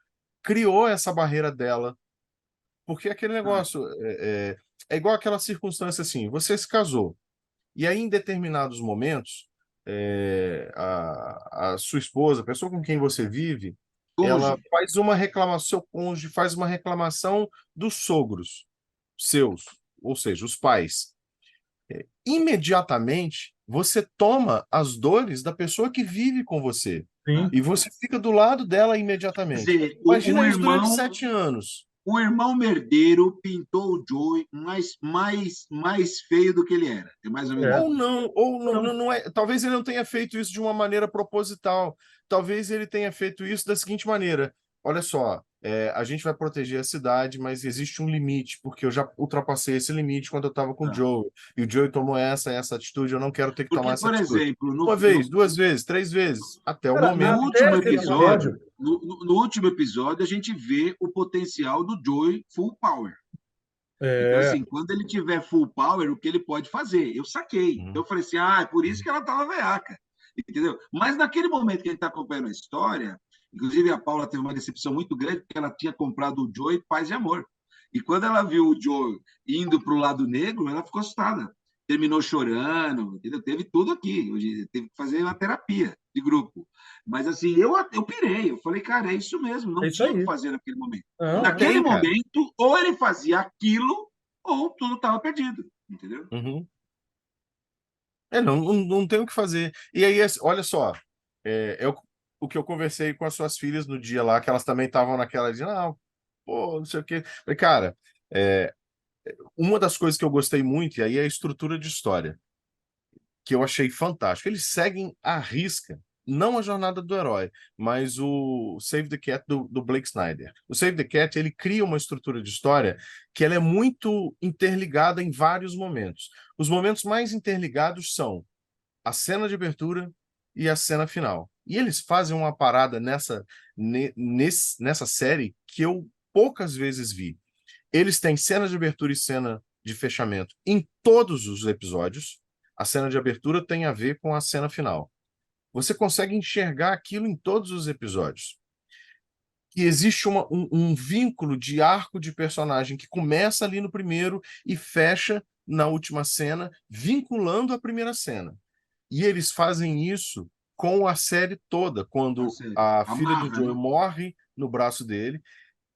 criou essa barreira dela porque aquele Ah, negócio é igual aquela circunstância assim, você se casou, e aí em determinados momentos, a sua esposa, a pessoa com quem você vive, ela cônjuge. faz uma reclamação, seu cônjuge faz uma reclamação dos sogros seus, ou seja, os pais. Imediatamente, você toma as dores da pessoa que vive com você. Sim. E você fica do lado dela Quer imediatamente. dizer, Imagina isso durante 7 anos. o irmão merdeiro pintou o Joey mais feio do que ele era. É mais ou menos É. isso. Ou não, Não. não é. Talvez ele não tenha feito isso de uma maneira proposital. Talvez ele tenha feito isso da seguinte maneira: olha só, a gente vai proteger a cidade, mas existe um limite, porque eu já ultrapassei esse limite quando eu estava com o Tá. Joe. E o Joe tomou essa atitude, eu não quero ter que tomar Porque, essa por atitude. exemplo, Uma vez, duas vezes, três vezes, até o Cara, no momento até último esse que ela quebra. episódio, episódio, no último episódio, a gente vê o potencial do Joey full power. Então, é, assim, quando ele tiver full power, o que ele pode fazer? Eu saquei. Então, Uhum, eu falei assim, ah, é por isso uhum, que ela tava veaca. Entendeu? Mas naquele momento que a gente está acompanhando a história, inclusive a Paula teve uma decepção muito grande, porque ela tinha comprado o Joey Paz e Amor. E quando ela viu o Joey indo para o lado negro, ela ficou assustada. Terminou chorando, entendeu? Teve tudo aqui. Hoje teve que fazer uma terapia de grupo. Mas assim, eu pirei. Eu falei, cara, é isso mesmo. é Não isso tinha o que aí. fazer naquele momento. Não, não não. Naquele tem, cara. momento, ou ele fazia aquilo, ou tudo estava perdido, entendeu? Uhum. Não tem o que fazer. E aí, olha só, o que eu conversei com as suas filhas no dia lá, que elas também estavam naquela de, não, pô, não sei o quê. Falei, cara, é, uma das coisas que eu gostei muito, e aí é a estrutura de história, que eu achei fantástico. Eles seguem à risca, não a jornada do herói, mas o Save the Cat do Blake Snyder. O Save the Cat, ele cria uma estrutura de história que ela é muito interligada em vários momentos. Os momentos mais interligados são a cena de abertura e a cena final. E eles fazem uma parada nessa série que eu poucas vezes vi. Eles têm cena de abertura e cena de fechamento em todos os episódios. A cena de abertura tem a ver com a cena final. Você consegue enxergar aquilo em todos os episódios. E existe um vínculo de arco de personagem que começa ali no primeiro e fecha na última cena, vinculando a primeira cena. E eles fazem isso com a série toda, Tá quando certo. a filha do Amarra, Joe né? morre no braço dele,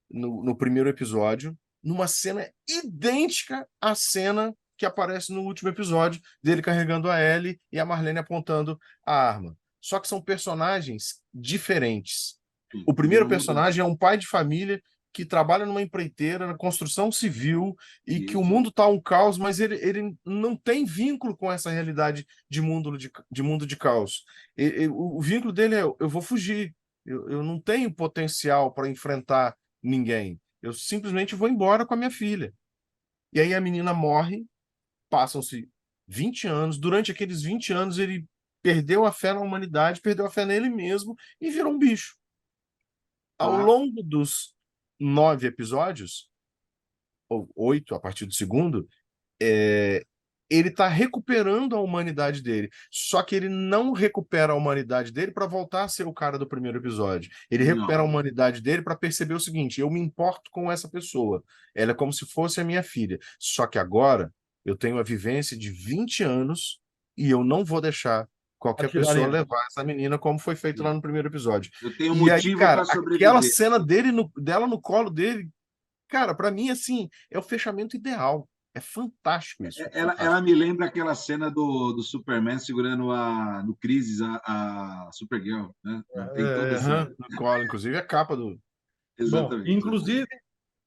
no primeiro episódio, numa cena idêntica à cena que aparece no último episódio, dele carregando a Ellie e a Marlene apontando a arma. Só que são personagens diferentes. Sim, O de primeiro uma mudança. personagem é um pai de família que trabalha numa empreiteira na construção civil e que o Isso. mundo está um caos, mas ele não tem vínculo com essa realidade de mundo de caos. O vínculo dele é: eu vou fugir, eu não tenho potencial para enfrentar ninguém. Eu simplesmente vou embora com a minha filha. E aí a menina morre, passam-se 20 anos. Durante aqueles 20 anos, ele perdeu a fé na humanidade, perdeu a fé nele mesmo e virou um bicho. Ao Tá. longo dos 9 episódios, ou 8 a partir do segundo, é, ele está recuperando a humanidade dele. Só que ele não recupera a humanidade dele para voltar a ser o cara do primeiro episódio. Ele recupera a Não. humanidade dele para perceber o seguinte: eu me importo com essa pessoa. Ela é como se fosse a minha filha. Só que agora eu tenho a vivência de 20 anos e eu não vou deixar qualquer Atirar pessoa nele. levar essa menina como foi feito lá Sim. no primeiro episódio. Eu tenho E aí, motivo cara, para aquela sobreviver. cena dela no colo dele, cara, para mim, assim, é o fechamento ideal. É fantástico isso, é Ela fantástico. me lembra aquela cena do Superman segurando no Crisis a Supergirl, né? Tem toda essa. Aham, no colo, inclusive a capa do. Bom, Exatamente, exatamente. inclusive,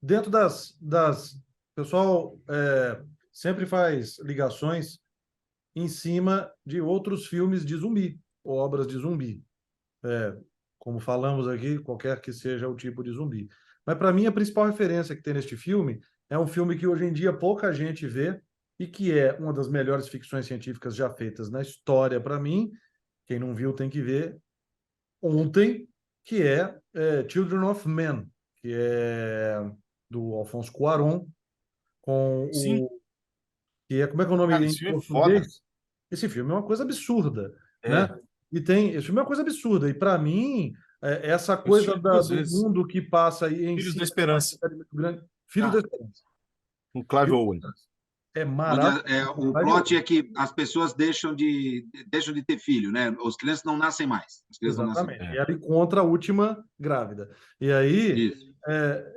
dentro das... O pessoal sempre faz ligações em cima de outros filmes de zumbi, ou obras de zumbi. Como falamos aqui, qualquer que seja o tipo de zumbi. Mas para mim a principal referência que tem neste filme é um filme que hoje em dia pouca gente vê e que é uma das melhores ficções científicas já feitas na história para mim. Quem não viu tem que ver ontem, que é Children of Men, que é do Alfonso Cuarón, com Sim, que é, como é que é o nome cara, em esse filme é foda. português? Esse filme é uma coisa absurda, né? É, Esse filme é uma coisa absurda. E para mim, essa eu coisa assisti duas do vezes. mundo que passa aí em Filhos da cima de uma Esperança, cidade muito grande, Filho da Tá. Esperança. com Clive Filho da Owen. Esperança. É Onde maravilhoso. o plot é que as pessoas deixam de ter filho, né? As crianças não nascem mais. As crianças não nascem mais. Exatamente. E É. ela encontra a última grávida. E aí, Isso.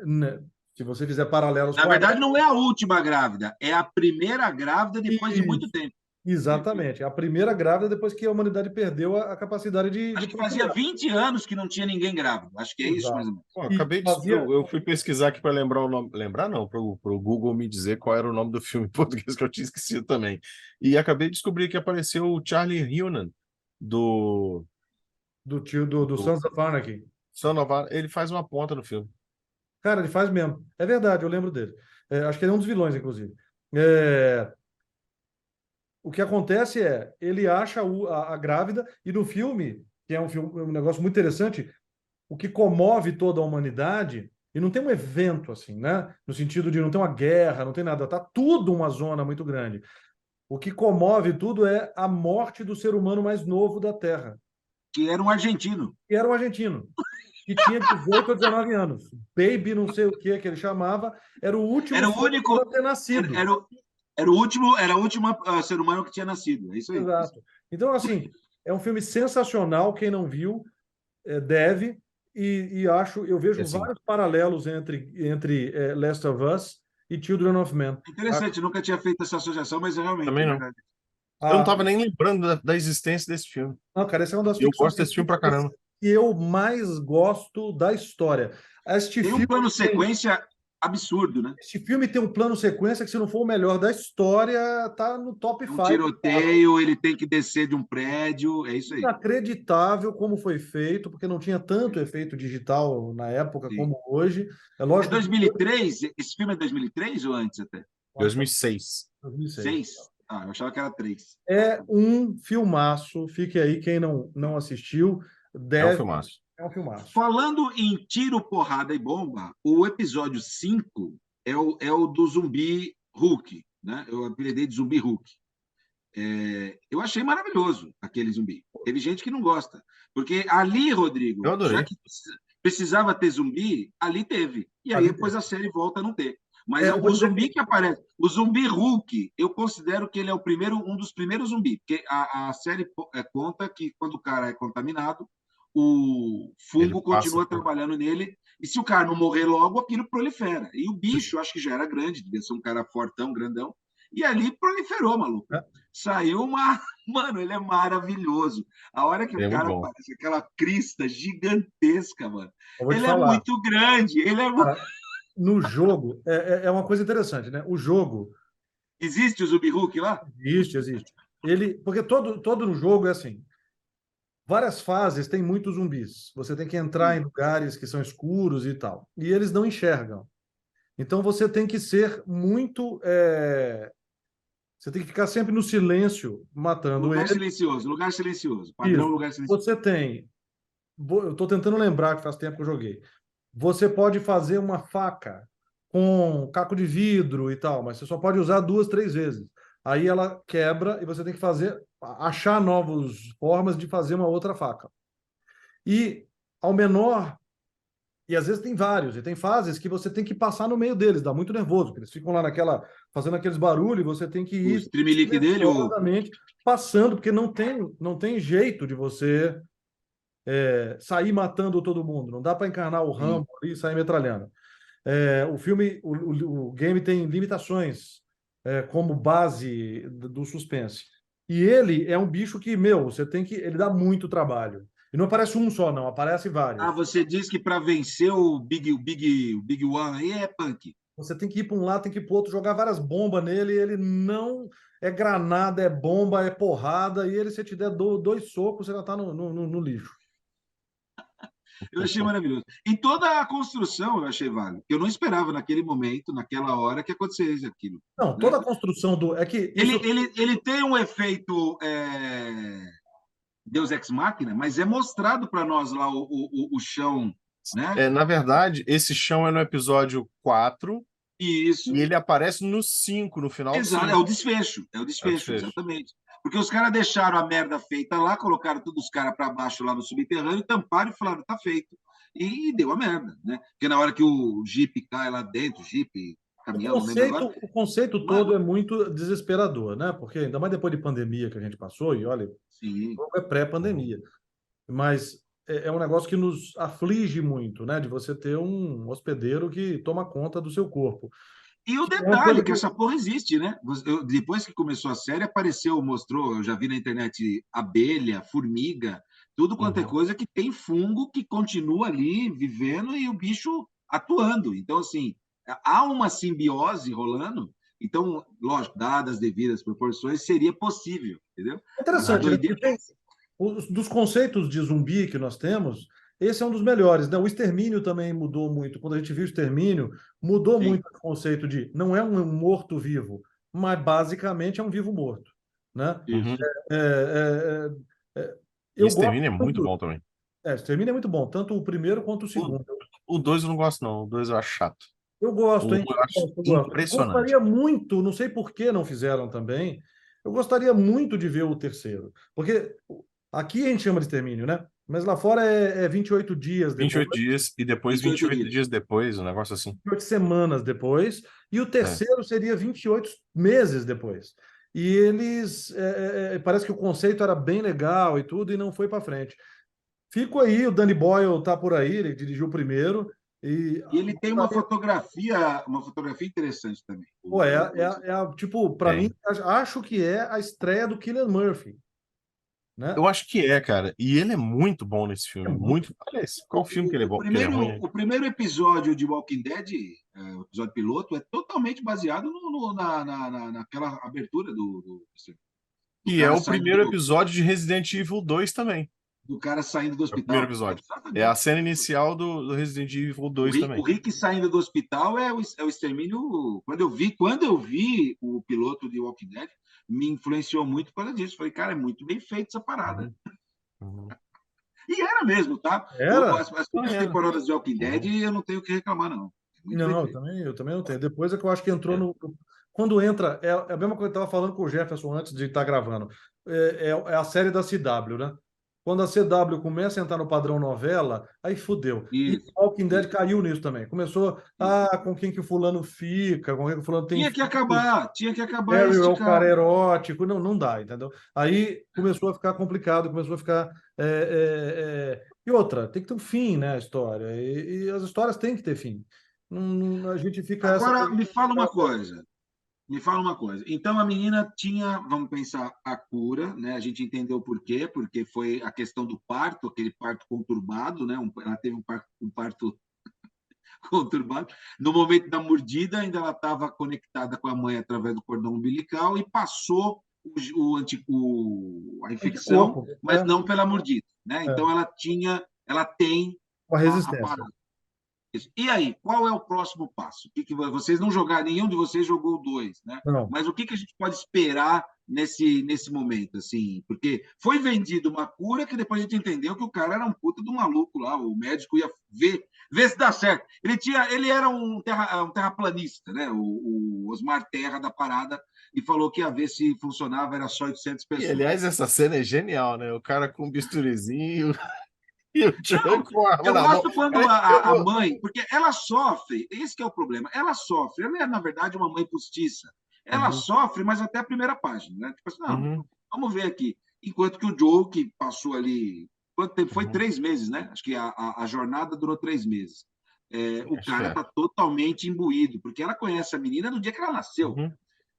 né, se você fizer paralelos Na com a verdade, não é a última grávida, é a primeira grávida depois de muito Isso, tempo. exatamente. A primeira grávida depois que a humanidade perdeu a capacidade de Acho que fazia procriar. 20 anos que não tinha ninguém grávido. Acho que é isso, mais Exato. ou menos. Pô, E acabei de. fazia. Eu fui pesquisar aqui para lembrar o nome. Lembrar não, para o Google me dizer qual era o nome do filme em português que eu tinha esquecido também. E acabei de descobrir que apareceu o Charlie Hunnam, do, Do tio do do Sons of Anarchy. Son of Anarchy. Ele faz uma ponta no filme. Cara, ele faz mesmo. É verdade, eu lembro dele. Acho que ele é um dos vilões, inclusive. É, o que acontece é, ele acha a grávida, e no filme, que é um filme, um negócio muito interessante, o que comove toda a humanidade, e não tem um evento assim, né? No sentido de não ter uma guerra, não tem nada, tá tudo uma zona muito grande. O que comove tudo é a morte do ser humano mais novo da Terra, Que era um argentino. que era um argentino, que tinha 18 ou 19 anos. Baby, não sei o que ele chamava, era o último Era o ser humano único. a ter Era, nascido. era o último ser humano que tinha nascido. É isso aí. Exato. Então, assim, é um filme sensacional. Quem não viu, deve. Eu É vejo assim. vários paralelos entre Last of Us e Children of Men. É interessante, nunca tinha feito essa associação, mas realmente é Também não. verdade. Eu não A, tava nem lembrando da existência desse filme. não, cara, essa é uma das Eu ficções gosto desse filme pra científicas caramba. que eu mais gosto da história. Este Tem um filme plano tem, sequência absurdo, né? este filme tem um plano sequência que, se não for o melhor da história, tá no top É um 5. tiroteio, ele tem que descer de um prédio, é isso aí. Inacreditável como foi feito, porque não tinha tanto efeito digital na época Sim. como hoje. É É lógico que 2003? Esse filme é 2003 ou antes até? eu acho que é 2006. 2006. 6? Ah, eu achava que era 3. É um filmaço. Fique aí, quem não assistiu, É um deve. filmaço. É um filmaço. Falando em tiro, porrada e bomba, o episódio 5 é o do zumbi Hulk, né? Eu apelidei de zumbi Hulk. Eu achei maravilhoso aquele zumbi. Teve gente que não gosta. Porque ali, Eu Rodrigo, já adorei. que precisava ter zumbi, ali teve. E aí Ali depois tem. a série volta a não ter. Mas o Você, zumbi que aparece, o zumbi Hulk, eu considero que ele é um dos primeiros zumbis. Porque a série conta que quando o cara é contaminado, o Ele fungo passa continua por. trabalhando nele. E se o cara não morrer logo, aquilo prolifera. E o bicho, eu acho que já era grande, devia ser um cara fortão, grandão. E ali proliferou, maluco. né? Saiu uma. Mano, ele é maravilhoso. A hora que o É muito cara bom. aparece, aquela crista gigantesca, mano. Eu vou te Ele é falar. muito grande. Ele é. Cara, no jogo, é uma coisa interessante, né? O jogo Existe o Zumbi Hulk lá? existe. Porque todo no jogo é assim. Várias fases tem muitos zumbis. Você tem que entrar em lugares que são escuros e tal. E eles não enxergam. Então você tem que ser muito. Você tem que ficar sempre no silêncio, matando Lugar ele. silencioso, lugar silencioso. Padrão Isso. lugar silencioso. Você tem. Eu estou tentando lembrar que faz tempo que eu joguei. Você pode fazer uma faca com caco de vidro e tal, mas você só pode usar duas, três vezes. Aí ela quebra e você tem que achar novas formas de fazer uma outra faca. E ao menor, e às vezes tem vários, e tem fases que você tem que passar no meio deles, dá muito nervoso, porque eles ficam lá fazendo aqueles barulhos, e você tem que O ir streamlink dele, silenciosamente passando, porque não tem jeito de você sair matando todo mundo. Não dá para encarnar o sim. Rambo ali e sair metralhando. O game tem limitações como base do suspense. E ele é um bicho que, meu, ele dá muito trabalho. E não aparece um só, não, aparece Ah, vários. você diz que para vencer o Big One aí é punk. Você tem que ir para um lado, tem que ir para o outro, jogar várias bombas nele, e ele não é granada, é bomba, é porrada, e ele, se te der dois socos, você já está no lixo. Eu achei maravilhoso. E toda a construção eu achei válido. Eu não esperava naquele momento, naquela hora, que acontecesse aquilo. Não, Né? toda a construção do. É que Ele, isso. ele, ele tem um efeito Deus Ex Machina, mas é mostrado para nós lá o chão, né? Na verdade, esse chão é no episódio 4 E e isso. ele aparece no 5, no final do Exato, 5. é o É o desfecho, desfecho. exatamente. Porque os caras deixaram a merda feita lá, colocaram todos os caras para baixo lá no subterrâneo, tamparam e falaram, tá feito. E deu a merda, né? Porque na hora que o Jeep cai lá dentro, Jeep, caminhão, não lembro agora. O conceito Mano, todo é muito desesperador, né? Porque ainda mais depois de pandemia que a gente passou, e olha, sim. é pré-pandemia. Mas é um negócio que nos aflige muito, né? De você ter um hospedeiro que toma conta do seu corpo. E o Que é uma coisa detalhe, que essa porra existe, né? Depois que começou a série, apareceu, mostrou, eu já vi na internet abelha, formiga, tudo quanto é coisa que tem fungo que continua ali vivendo e o bicho atuando. Então, assim, há uma simbiose rolando. Então, lógico, dadas as devidas proporções, seria possível, entendeu? É A interessante, né? doideira. Porque dos conceitos de zumbi que nós temos, esse é um dos melhores, né? O extermínio também mudou muito. Quando a gente viu o extermínio, mudou Sim, muito o conceito de não é um morto-vivo, mas basicamente é um vivo morto, né? isso. Uhum. É, é, é, E eu gosto Extermínio é muito muito. bom também. Extermínio é muito bom, tanto o primeiro quanto o O, segundo. o 2 eu não gosto, não. O 2 eu acho chato. Eu gosto, O 1 hein? eu acho Eu gosto. Eu impressionante. gostaria muito, não sei por que não fizeram também, eu gostaria muito de ver o terceiro. Porque aqui a gente chama de extermínio, né? Mas lá fora é 28 dias vinte e depois, oito dias e depois 28 28 dias. dias depois, um negócio assim. 28 semanas depois, e o É. terceiro seria 28 meses depois. E eles, parece que o conceito era bem legal e tudo, e não foi para frente. Fico aí, o Danny Boyle tá por aí, ele dirigiu o primeiro, e E ele tem uma fotografia interessante também. pô, tipo, para mim, Tem. acho que é a estreia do Cillian Murphy, né? Eu acho que é, cara. E ele é muito bom nesse É filme. muito. Muito. Aliás, qual filme que ele é O, bom? Que ele é primeiro, ruim, né? o primeiro episódio de Walking Dead, o episódio piloto, é totalmente baseado naquela abertura do E é cara o saindo primeiro episódio de Resident Evil 2 também. do cara saindo do É o primeiro hospital. episódio. É a Exatamente. cena inicial do Resident Evil O 2 Rick, o também. Rick saindo do hospital é o extermínio. Quando eu vi o piloto de Walking Dead, me influenciou muito por causa disso. Falei, cara, é muito bem feito essa parada. Uhum. Uhum. E era mesmo, tá? Era? As Ah, primeiras era. temporadas de Walking Dead, Uhum. eu não tenho o que reclamar, não. Muito bem Não, feito. eu também não tenho. Depois é que eu acho que entrou É. no. Quando entra, é a mesma coisa que eu estava falando com o Jefferson antes de estar gravando. É a série da CW, né? Quando a CW começa a entrar no padrão novela, aí fudeu. E Isso, Walking Dead isso, caiu nisso também. Começou, isso. com quem que o fulano fica, com quem que o fulano tem Tinha que acabar e Daryl é o esticar. cara erótico, não, não dá, entendeu? Aí começou a ficar complicado, começou a ficar. E outra, tem que ter um fim, né, a história. E as histórias têm que ter fim. A gente fica essa. Agora, me fala uma coisa. Então, a menina tinha, vamos pensar, a cura, né? A gente entendeu por quê, porque foi a questão do parto, aquele parto conturbado, né? Ela teve um parto conturbado. No momento da mordida, ainda ela estava conectada com a mãe através do cordão umbilical e passou a infecção, Anticorpo, mas não pela mordida, né? é, Então ela tem com a a resistência. parada. E aí, qual é o próximo passo? Vocês não jogaram, nenhum de vocês jogou o 2, né? Não. Mas o que a gente pode esperar nesse momento, assim? Porque foi vendido uma cura que depois a gente entendeu que o cara era um puta do maluco lá, o médico ia ver se dá certo. Ele era um terraplanista, né? O Osmar Terra da parada, e falou que ia ver se funcionava, era só 800 E, pessoas. aliás, essa cena é genial, né? O cara com um bisturizinho e o John Não, com a arma eu na mão. gosto quando Cara, eu a vou. mãe, porque ela sofre, esse que é o problema, ela sofre, ela é, na verdade, uma mãe postiça. Ela Uhum, sofre, mas até a primeira página, né? Tipo assim, não, uhum, vamos ver aqui. Enquanto que o Joe, que passou ali, quanto tempo? Foi uhum. 3 meses, né? Acho que a jornada durou 3 meses. O Acho que cara é. está totalmente imbuído, porque ela conhece a menina no dia que ela nasceu, Uhum.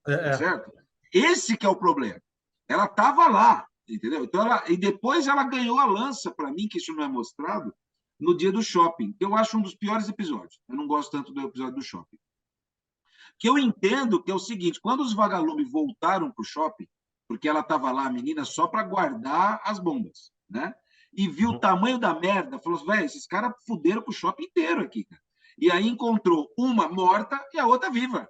É, tá é. certo? Esse que é o problema. Ela estava lá, entendeu? Então e depois ela ganhou a lança para mim, que isso não é mostrado, no dia do shopping, que eu acho um dos piores episódios. Eu não gosto tanto do episódio do shopping. Que eu entendo que é o seguinte: quando os vagalumes voltaram para o shopping, porque ela estava lá, a menina, só para guardar as bombas, né? e viu o tamanho da merda, falou assim, velho, esses caras fuderam com o shopping inteiro aqui, cara. E aí encontrou uma morta e a outra viva.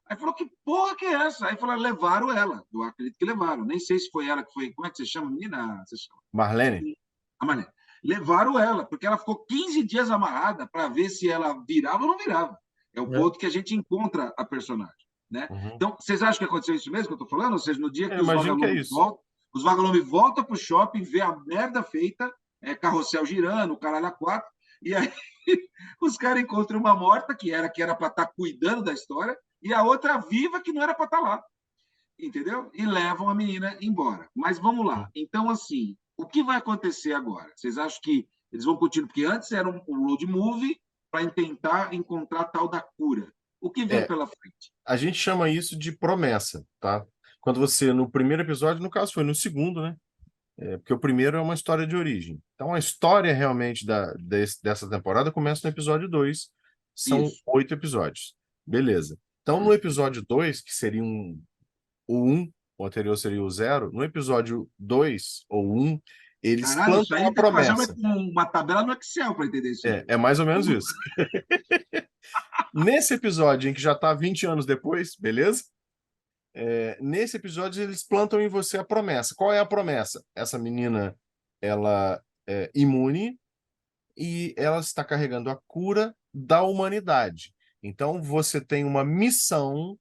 Aí falou, que porra que é essa? Aí falou, levaram ela. Eu acredito que levaram. Nem sei se foi ela que foi. Como é que você chama, menina? Você chama? Marlene? A Mané. Levaram ela, porque ela ficou 15 dias amarrada para ver se ela virava ou não virava. É o ponto que a gente encontra a personagem. Né? Uhum. Então, vocês acham que aconteceu isso mesmo que eu estou falando? Ou seja, no dia que Eu imagino que é isso. os vagalumes voltam para o shopping, vê a merda feita, carrossel girando, o caralho a quatro, e aí os caras encontram uma morta, que era para estar cuidando da história, e a outra viva, que não era para estar lá. Entendeu? E levam a menina embora. Mas vamos lá. Então, assim, o que vai acontecer agora? Vocês acham que eles vão continuar? Porque antes era um road movie para tentar encontrar a tal da cura. O que vem pela frente? A gente chama isso de promessa, tá? Quando você, no primeiro episódio, no caso foi no segundo, né? Porque o primeiro é uma história de origem. Então, a história realmente dessa temporada começa no episódio 2. São Isso. 8 episódios. Beleza. Então, no episódio 2, que seria o 1, o anterior seria o 0, no episódio 2 ou 1, eles Caralho, isso plantam aí a tem que fazer promessa. uma tabela no Excel para entender isso aí. É mais ou menos isso. Nesse episódio, em que já está 20 anos depois, beleza? Nesse episódio, eles plantam em você a promessa. Qual é a promessa? Essa menina, ela é imune e ela está carregando a cura da humanidade. Então, você tem uma missão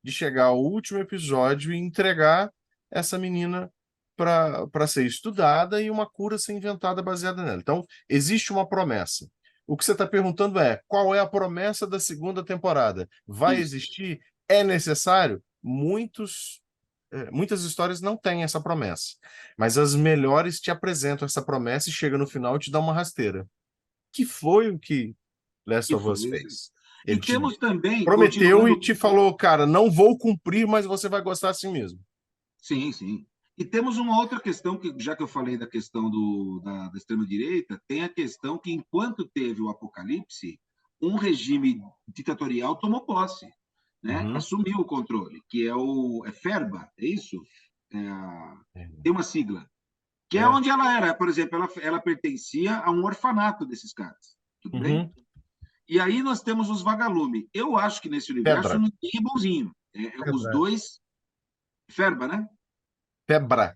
de chegar ao último episódio e entregar essa menina para ser estudada e uma cura ser inventada baseada nela. Então, existe uma promessa. O que você está perguntando é, qual é a promessa da segunda temporada? Vai Isso. existir? É necessário? Muitas histórias não têm essa promessa, mas as melhores te apresentam essa promessa e chega no final e te dá uma rasteira. Que foi o que Last Que of foi Us isso. fez? E Ele te temos também, prometeu e continuando. te falou, cara, não vou cumprir, mas você vai gostar assim mesmo. Sim, sim. E temos uma outra questão, que já que eu falei da questão da extrema-direita, tem a questão que, enquanto teve o apocalipse, um regime ditatorial tomou posse, né? Uhum. Assumiu o controle, que é o FERBA, é isso? Tem uma sigla. Que é onde ela era, por exemplo, ela pertencia a um orfanato desses caras. Tudo bem? Uhum. E aí nós temos os vagalumes. Eu acho que nesse universo Pedra. ninguém é bonzinho. Os dois. Ferba, né? Febra.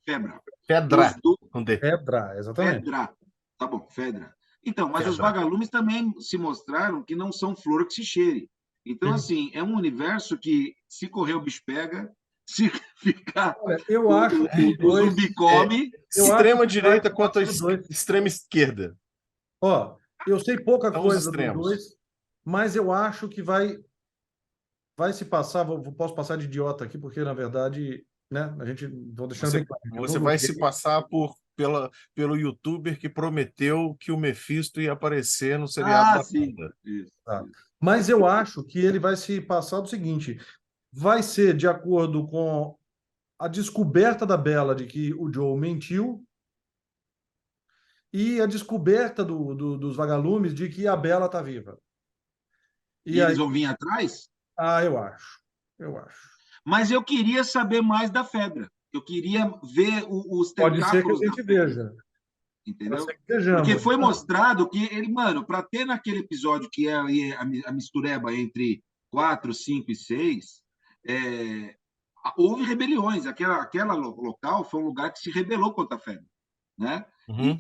Febra. Pedra. Com D. Pedra, exatamente. Fedra. Tá bom, Fedra. Então, mas os Fedra. vagalumes também se mostraram que não são flor que se cheire. Então, assim, é um universo que, se correr, o bicho pega, se ficar, Olha, eu acho que os o dois. zumbi come. Eu acho Extrema que vai direita contra a os dois. extrema esquerda. Ó, eu sei pouca São os coisa dos extremos. dois, mas eu acho que vai se passar. Posso passar de idiota aqui, porque na verdade, né? A gente vou deixando bem claro. Você vai se passar pelo youtuber que prometeu que o Mephisto ia aparecer no seriado da Sim. Wanda. Isso. Tá. Mas eu acho que ele vai se passar do seguinte: vai ser de acordo com a descoberta da Bella de que o Joe mentiu e a descoberta dos vagalumes de que a Bella está viva. E aí, eles vão vir atrás? eu acho. Eu acho. Mas eu queria saber mais da Fedra. Eu queria ver os Pode ser que a tentáculos da gente Fedra. veja. Entendeu? Pode ser que vejamos. Porque foi mostrado que ele, mano, para ter naquele episódio que é a mistureba entre 4, 5 e 6, houve rebeliões. Aquela local foi um lugar que se rebelou contra a Fedra, né? Uhum.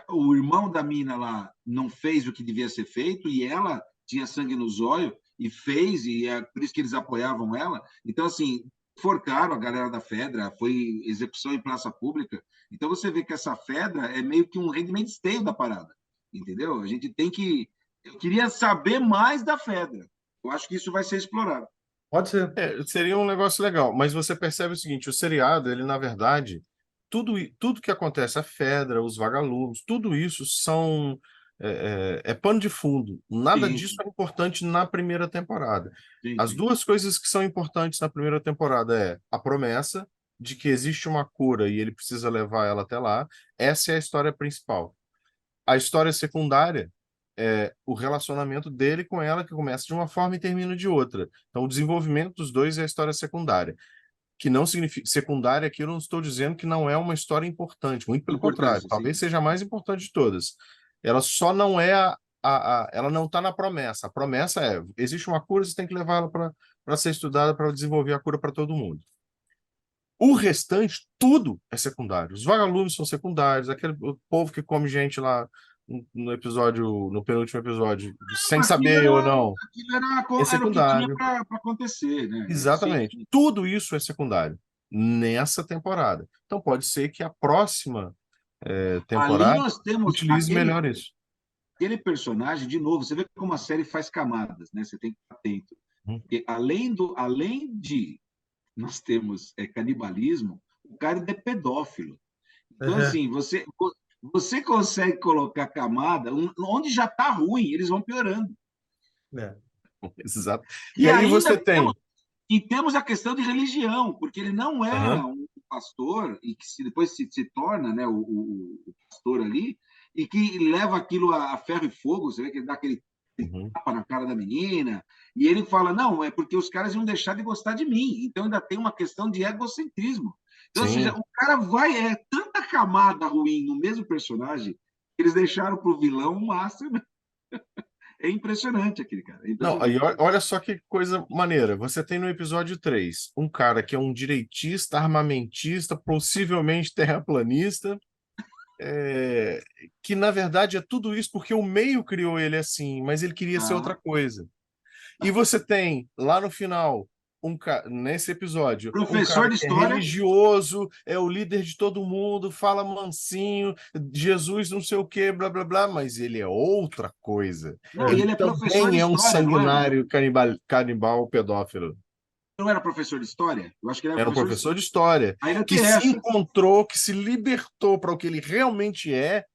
O irmão da mina lá não fez o que devia ser feito e ela tinha sangue nos olhos e fez, e é por isso que eles apoiavam ela. Então, assim, forcaram a galera da Fedra, foi execução em praça pública. Então, você vê que essa Fedra é meio que um Handmaid's Tale da parada, entendeu? A gente tem que... Eu queria saber mais da Fedra. Eu acho que isso vai ser explorado. Pode ser. Seria um negócio legal, mas você percebe o seguinte, o seriado, ele, na verdade, tudo que acontece, a Fedra, os vagalumes, tudo isso é pano de fundo. Nada Sim. disso é importante na primeira temporada. Sim, As sim. duas coisas que são importantes na primeira temporada é a promessa de que existe uma cura e ele precisa levar ela até lá. Essa é a história principal. A história secundária é o relacionamento dele com ela, que começa de uma forma e termina de outra. Então, o desenvolvimento dos dois é a história secundária. que não significa secundária aqui, eu não estou dizendo que não é uma história importante, muito pelo contrário, Importância, talvez sim. seja a mais importante de todas. Ela só não é ela não está na promessa. A promessa é: existe uma cura, você tem que levá-la para ser estudada, para desenvolver a cura para todo mundo. O restante, tudo é secundário. Os vagalumes são secundários, aquele o povo que come gente lá no episódio, no penúltimo episódio, sem saber ou não, é Era o que tinha secundário. para acontecer, né? Sim. Exatamente. Tudo isso é secundário nessa temporada. Então pode ser que a próxima Ali temporada nós temos utilize melhor isso. aquele personagem, de novo, você vê como a série faz camadas, né? Você tem que estar atento. Uhum. Porque além de nós temos canibalismo, o cara é pedófilo. Então, assim, você consegue colocar camada onde já está ruim, eles vão piorando. É. Exato. E E aí ainda você tem. temos a questão de religião, porque ele não era Aham. um pastor, e que depois se torna, né, o pastor ali, e que leva aquilo a ferro e fogo. Você vê que ele dá aquele Uhum. tapa na cara da menina, e ele fala: não, é porque os caras iam deixar de gostar de mim. Então ainda tem uma questão de egocentrismo. Então, ou seja, Sim. o cara vai, tanta camada ruim no mesmo personagem, que eles deixaram para o vilão o máximo. É impressionante aquele cara. É Não, aí impressionante. olha só que coisa maneira. Você tem no episódio 3 um cara que é um direitista, armamentista, possivelmente terraplanista, é, que na verdade é tudo isso porque o meio criou ele assim, mas ele queria ser outra Ah, coisa. E você tem lá no final, nesse episódio, um professor cara de que é história. religioso, é o líder de todo mundo, fala mansinho, Jesus não sei o quê, blá blá blá, mas ele é outra coisa. Não, e Ele ele é professor de também é um história, não era? sanguinário canibal pedófilo. Não era professor de história? Eu acho que ele era Era um professor de professor história. de história Ainda que tem se essa. encontrou, que se libertou para o que ele realmente é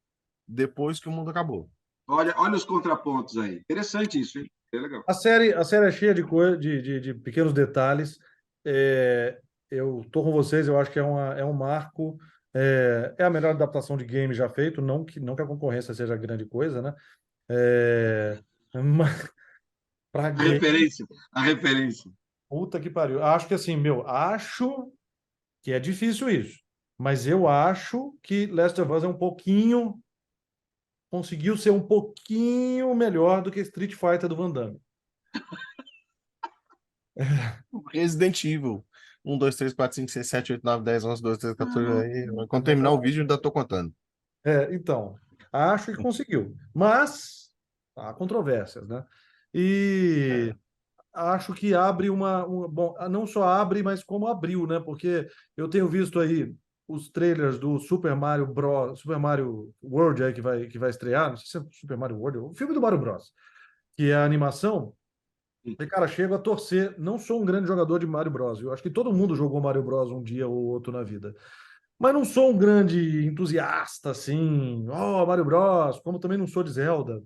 depois que o mundo acabou. Olha os contrapontos aí. Interessante isso, hein? É legal. A série é cheia de pequenos detalhes. É, eu estou com vocês, eu acho que é um marco. É a melhor adaptação de game já feito, não que a concorrência seja grande coisa, né? Mas para A game, referência. A referência. puta que pariu. Acho que assim, acho que é difícil isso. Mas eu acho que Last of Us conseguiu ser um pouquinho melhor do que Street Fighter do Van Damme. Resident Evil. 1, 2, 3, 4, 5, 6, 7, 8, 9, 10, 11, 12, 13, 14. Aí, quando terminar o vídeo, eu ainda tô contando. Então, acho que conseguiu. Mas há controvérsias, né? E É. acho que abre bom, não só abre, mas como abriu, né? Porque eu tenho visto aí os trailers do Super Mario Bros, Super Mario World aí que vai estrear, não sei se é Super Mario World, o filme do Mario Bros, que é a animação. E, cara, chego a torcer. Não sou um grande jogador de Mario Bros. Eu acho que todo mundo jogou Mario Bros um dia ou outro na vida. Mas não sou um grande entusiasta, assim, Mario Bros, como também não sou de Zelda.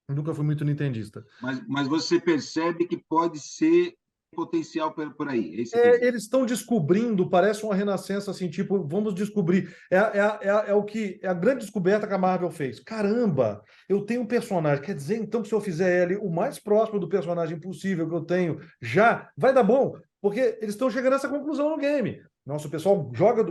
Nunca fui muito nintendista. Mas você percebe que pode ser potencial por aí. É isso que você quer dizer. Eles estão descobrindo, parece uma renascença, assim, tipo, vamos descobrir. É a grande descoberta que a Marvel fez. Caramba, eu tenho um personagem. Quer dizer, então, que se eu fizer ele o mais próximo do personagem possível que eu tenho, já vai dar bom. Porque eles estão chegando a essa conclusão no game. Nossa, o pessoal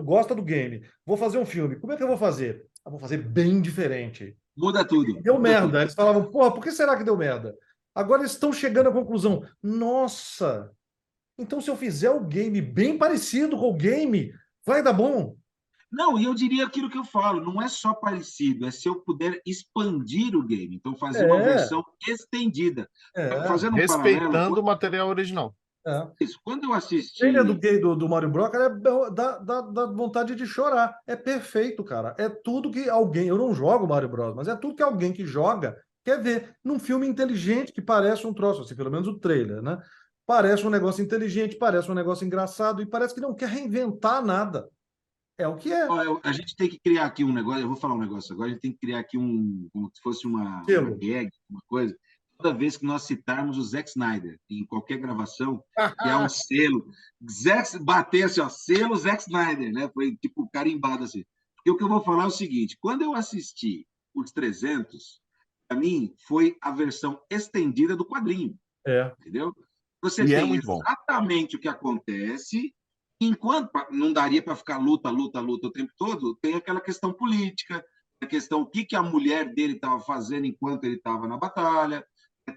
gosta do game. Vou fazer um filme. Como é que eu vou fazer? Vou fazer bem diferente. Muda tudo. Deu Muda tudo. merda. Eles falavam, porra, por que será que deu merda? Agora eles estão chegando à conclusão. Nossa, então se eu fizer o game bem parecido com o game, vai dar bom. Não, e eu diria aquilo que eu falo, não é só parecido, é se eu puder expandir o game, então fazer uma É, versão estendida. é, Fazendo um paralelo, Respeitando o material original. é. quando eu O trailer assisti. do Mario Bros. Cara, dá vontade de chorar. É perfeito, cara. É tudo que alguém. Eu não jogo Mario Bros., mas é tudo que alguém que joga quer ver num filme inteligente que parece um troço, assim, pelo menos o trailer, né? Parece um negócio inteligente, parece um negócio engraçado e parece que não quer reinventar nada. É o que é. Ó, a gente tem que criar aqui um negócio, eu vou falar um negócio agora, a gente tem que criar aqui como se fosse uma Selo. gag, uma coisa. Toda vez que nós citarmos o Zack Snyder em qualquer gravação, que é um selo, bater assim, ó, selo Zack Snyder, né? Foi tipo carimbado assim. Porque o que eu vou falar é o seguinte: quando eu assisti os 300, para mim foi a versão estendida do quadrinho, É. entendeu? Você E é tem muito bom. exatamente o que acontece enquanto não daria para ficar luta o tempo todo, tem aquela questão política, a questão o que a mulher dele estava fazendo enquanto ele estava na batalha,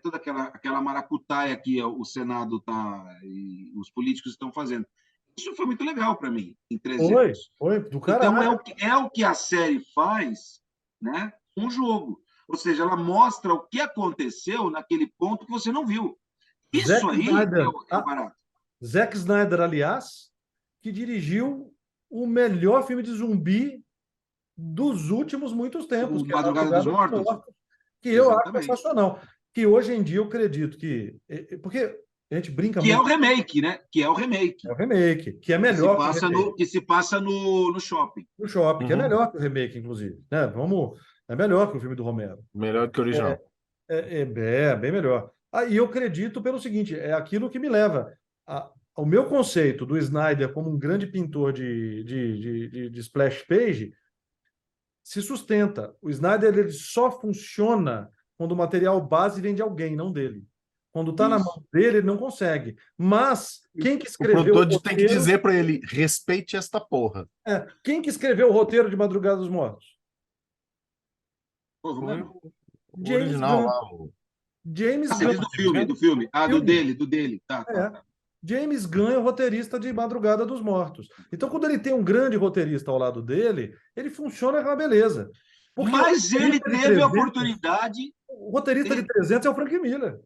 toda aquela maracutaia que o Senado tá e os políticos estão fazendo. Isso foi muito legal para mim, em 300. Foi, do Então, caralho. é o que a série faz, né, com o jogo. Ou seja, ela mostra o que aconteceu naquele ponto que você não viu. Isso Zack aí Snyder, é o barato. Zack Snyder, aliás, que dirigiu o melhor filme de zumbi dos últimos muitos tempos, que é Madrugada dos Madrugada dos Mortos? Mortos, que eu acho Exatamente. sensacional. Que hoje em dia eu acredito que... Porque a gente brinca Que é o muito... remake, né? Que é o remake. É o remake, que é Que se melhor que o passa remake. que se passa no shopping. O Shopping, que é Uhum. melhor que o remake, inclusive. Né? É melhor que o filme do Romero. Melhor que o original. Bem melhor. E eu acredito pelo seguinte, é aquilo que me leva ao meu conceito do Snyder como um grande pintor de splash page se sustenta. O Snyder ele só funciona quando o material base vem de alguém, não dele. Quando está na mão dele, ele não consegue. Mas quem que O escreveu produtor tem que roteiro... dizer para ele, respeite esta porra. Quem que escreveu o roteiro de Madrugada dos Mortos? Pô, Foi Romero. o James original Gunn. lá. James Você Gunn. diz do filme. Ah, do dele. Tá. James Gunn é o roteirista de Madrugada dos Mortos. Então, quando ele tem um grande roteirista ao lado dele, ele funciona com uma beleza. Porque Mas ele teve a 300, oportunidade. o roteirista de 300 é o Frank Miller. O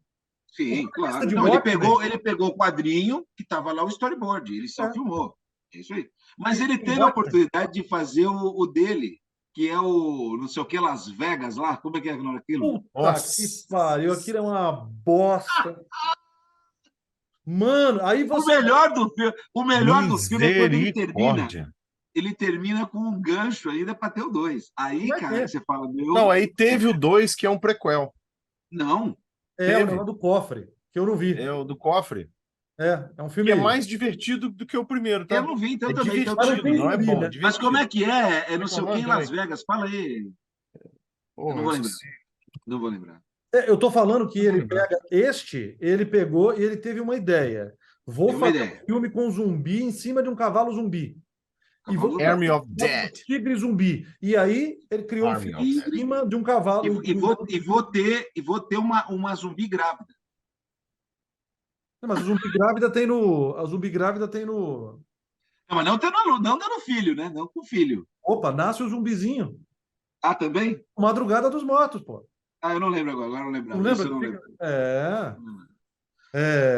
Sim, roteirista claro. de Não, Watchmen, ele pegou o quadrinho que estava lá o storyboard, ele só é, filmou. É isso aí. Mas ele em teve a Watchmen, oportunidade de fazer o dele, que é o não sei o que, Las Vegas lá. Como é que é o nome daquilo? puta que pariu, aquilo é uma bosta. Mano, aí você... O melhor do filme é quando Misericórdia. ele termina com um gancho ainda para ter o 2. Aí, Vai cara, ter. você fala, Não, aí teve o 2, que é um prequel. não. O Teve. negócio do cofre, que eu não vi. É o do cofre. É um Que filme... é mais divertido do que o primeiro, tá? Eu não vi, então É também. Então, Mas não divertido, tem não é zumbi, bom, é né? mas como é divertido. que é? É não Como é sei o o que nome? em Las Peraí. Vegas. Fala aí. Eu não vou lembrar. Esqueci. Não vou lembrar. Eu tô falando que Não vou ele lembrar. ele pegou e ele teve uma ideia. Vou Tem uma fazer ideia. um filme com zumbi em cima de um cavalo zumbi. E vou Cavalo Army of botar um Dead. tigre zumbi. E aí ele criou um Army filme of em Dead. cima de um cavalo. E vou ter uma zumbi grávida. Não, mas a zumbi grávida tem no. Não, mas não dando filho, né? Não com filho. Opa, nasce o zumbizinho. Ah, também? Madrugada dos Mortos, pô. Ah, eu não lembro agora não Não lembrava. lembra Isso eu que não fica? lembro.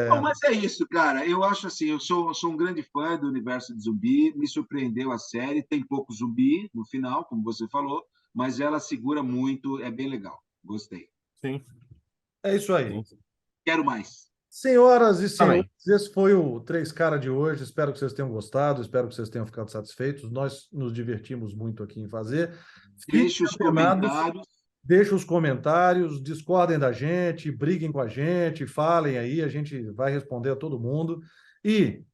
Bom, É. mas é isso, cara. Eu acho assim, sou um grande fã do universo de zumbi. Me surpreendeu a série. Tem pouco zumbi no final, como você falou, mas ela segura muito. É bem legal. Gostei. Sim, É isso aí. sim. Quero mais. Senhoras e senhores, Também. esse foi o Três Cara de hoje. Espero que vocês tenham gostado, espero que vocês tenham ficado satisfeitos. Nós nos divertimos muito aqui em fazer. Fiquem Deixe os antenados, comentários. deixem os comentários, discordem da gente, briguem com a gente, falem aí, a gente vai responder a todo mundo. E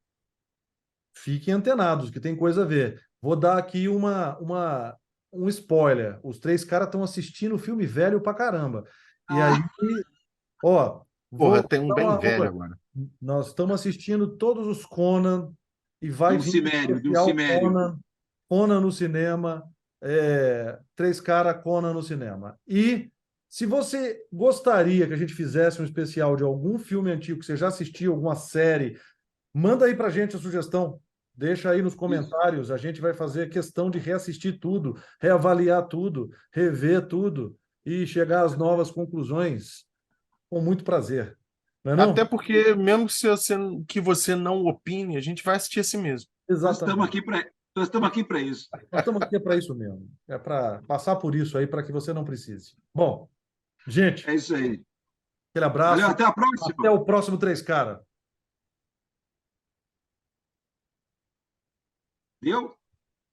fiquem antenados, que tem coisa a ver. Vou dar aqui um spoiler. Os Três Caras estão assistindo o filme velho pra caramba. E aí, ó, Porra, vou tem um dar bem uma velho coisa. agora. Nós estamos assistindo todos os Conan e vai vir De um especial cimério. Conan no cinema, Três Cara Conan no cinema. E se você gostaria que a gente fizesse um especial de algum filme antigo que você já assistiu, alguma série, manda aí pra gente a sugestão. Deixa aí nos comentários, a gente vai fazer questão de reassistir tudo, reavaliar tudo, rever tudo e chegar às novas conclusões com muito prazer. Não é não? Até porque, mesmo que você não opine, a gente vai assistir assim mesmo. Nós estamos Exatamente. aqui para isso. Nós estamos aqui para isso mesmo. É para passar por isso aí, para que você não precise. Bom, gente, É isso aí. aquele Valeu, abraço. até a próxima. Até o próximo Três Cara. Viu?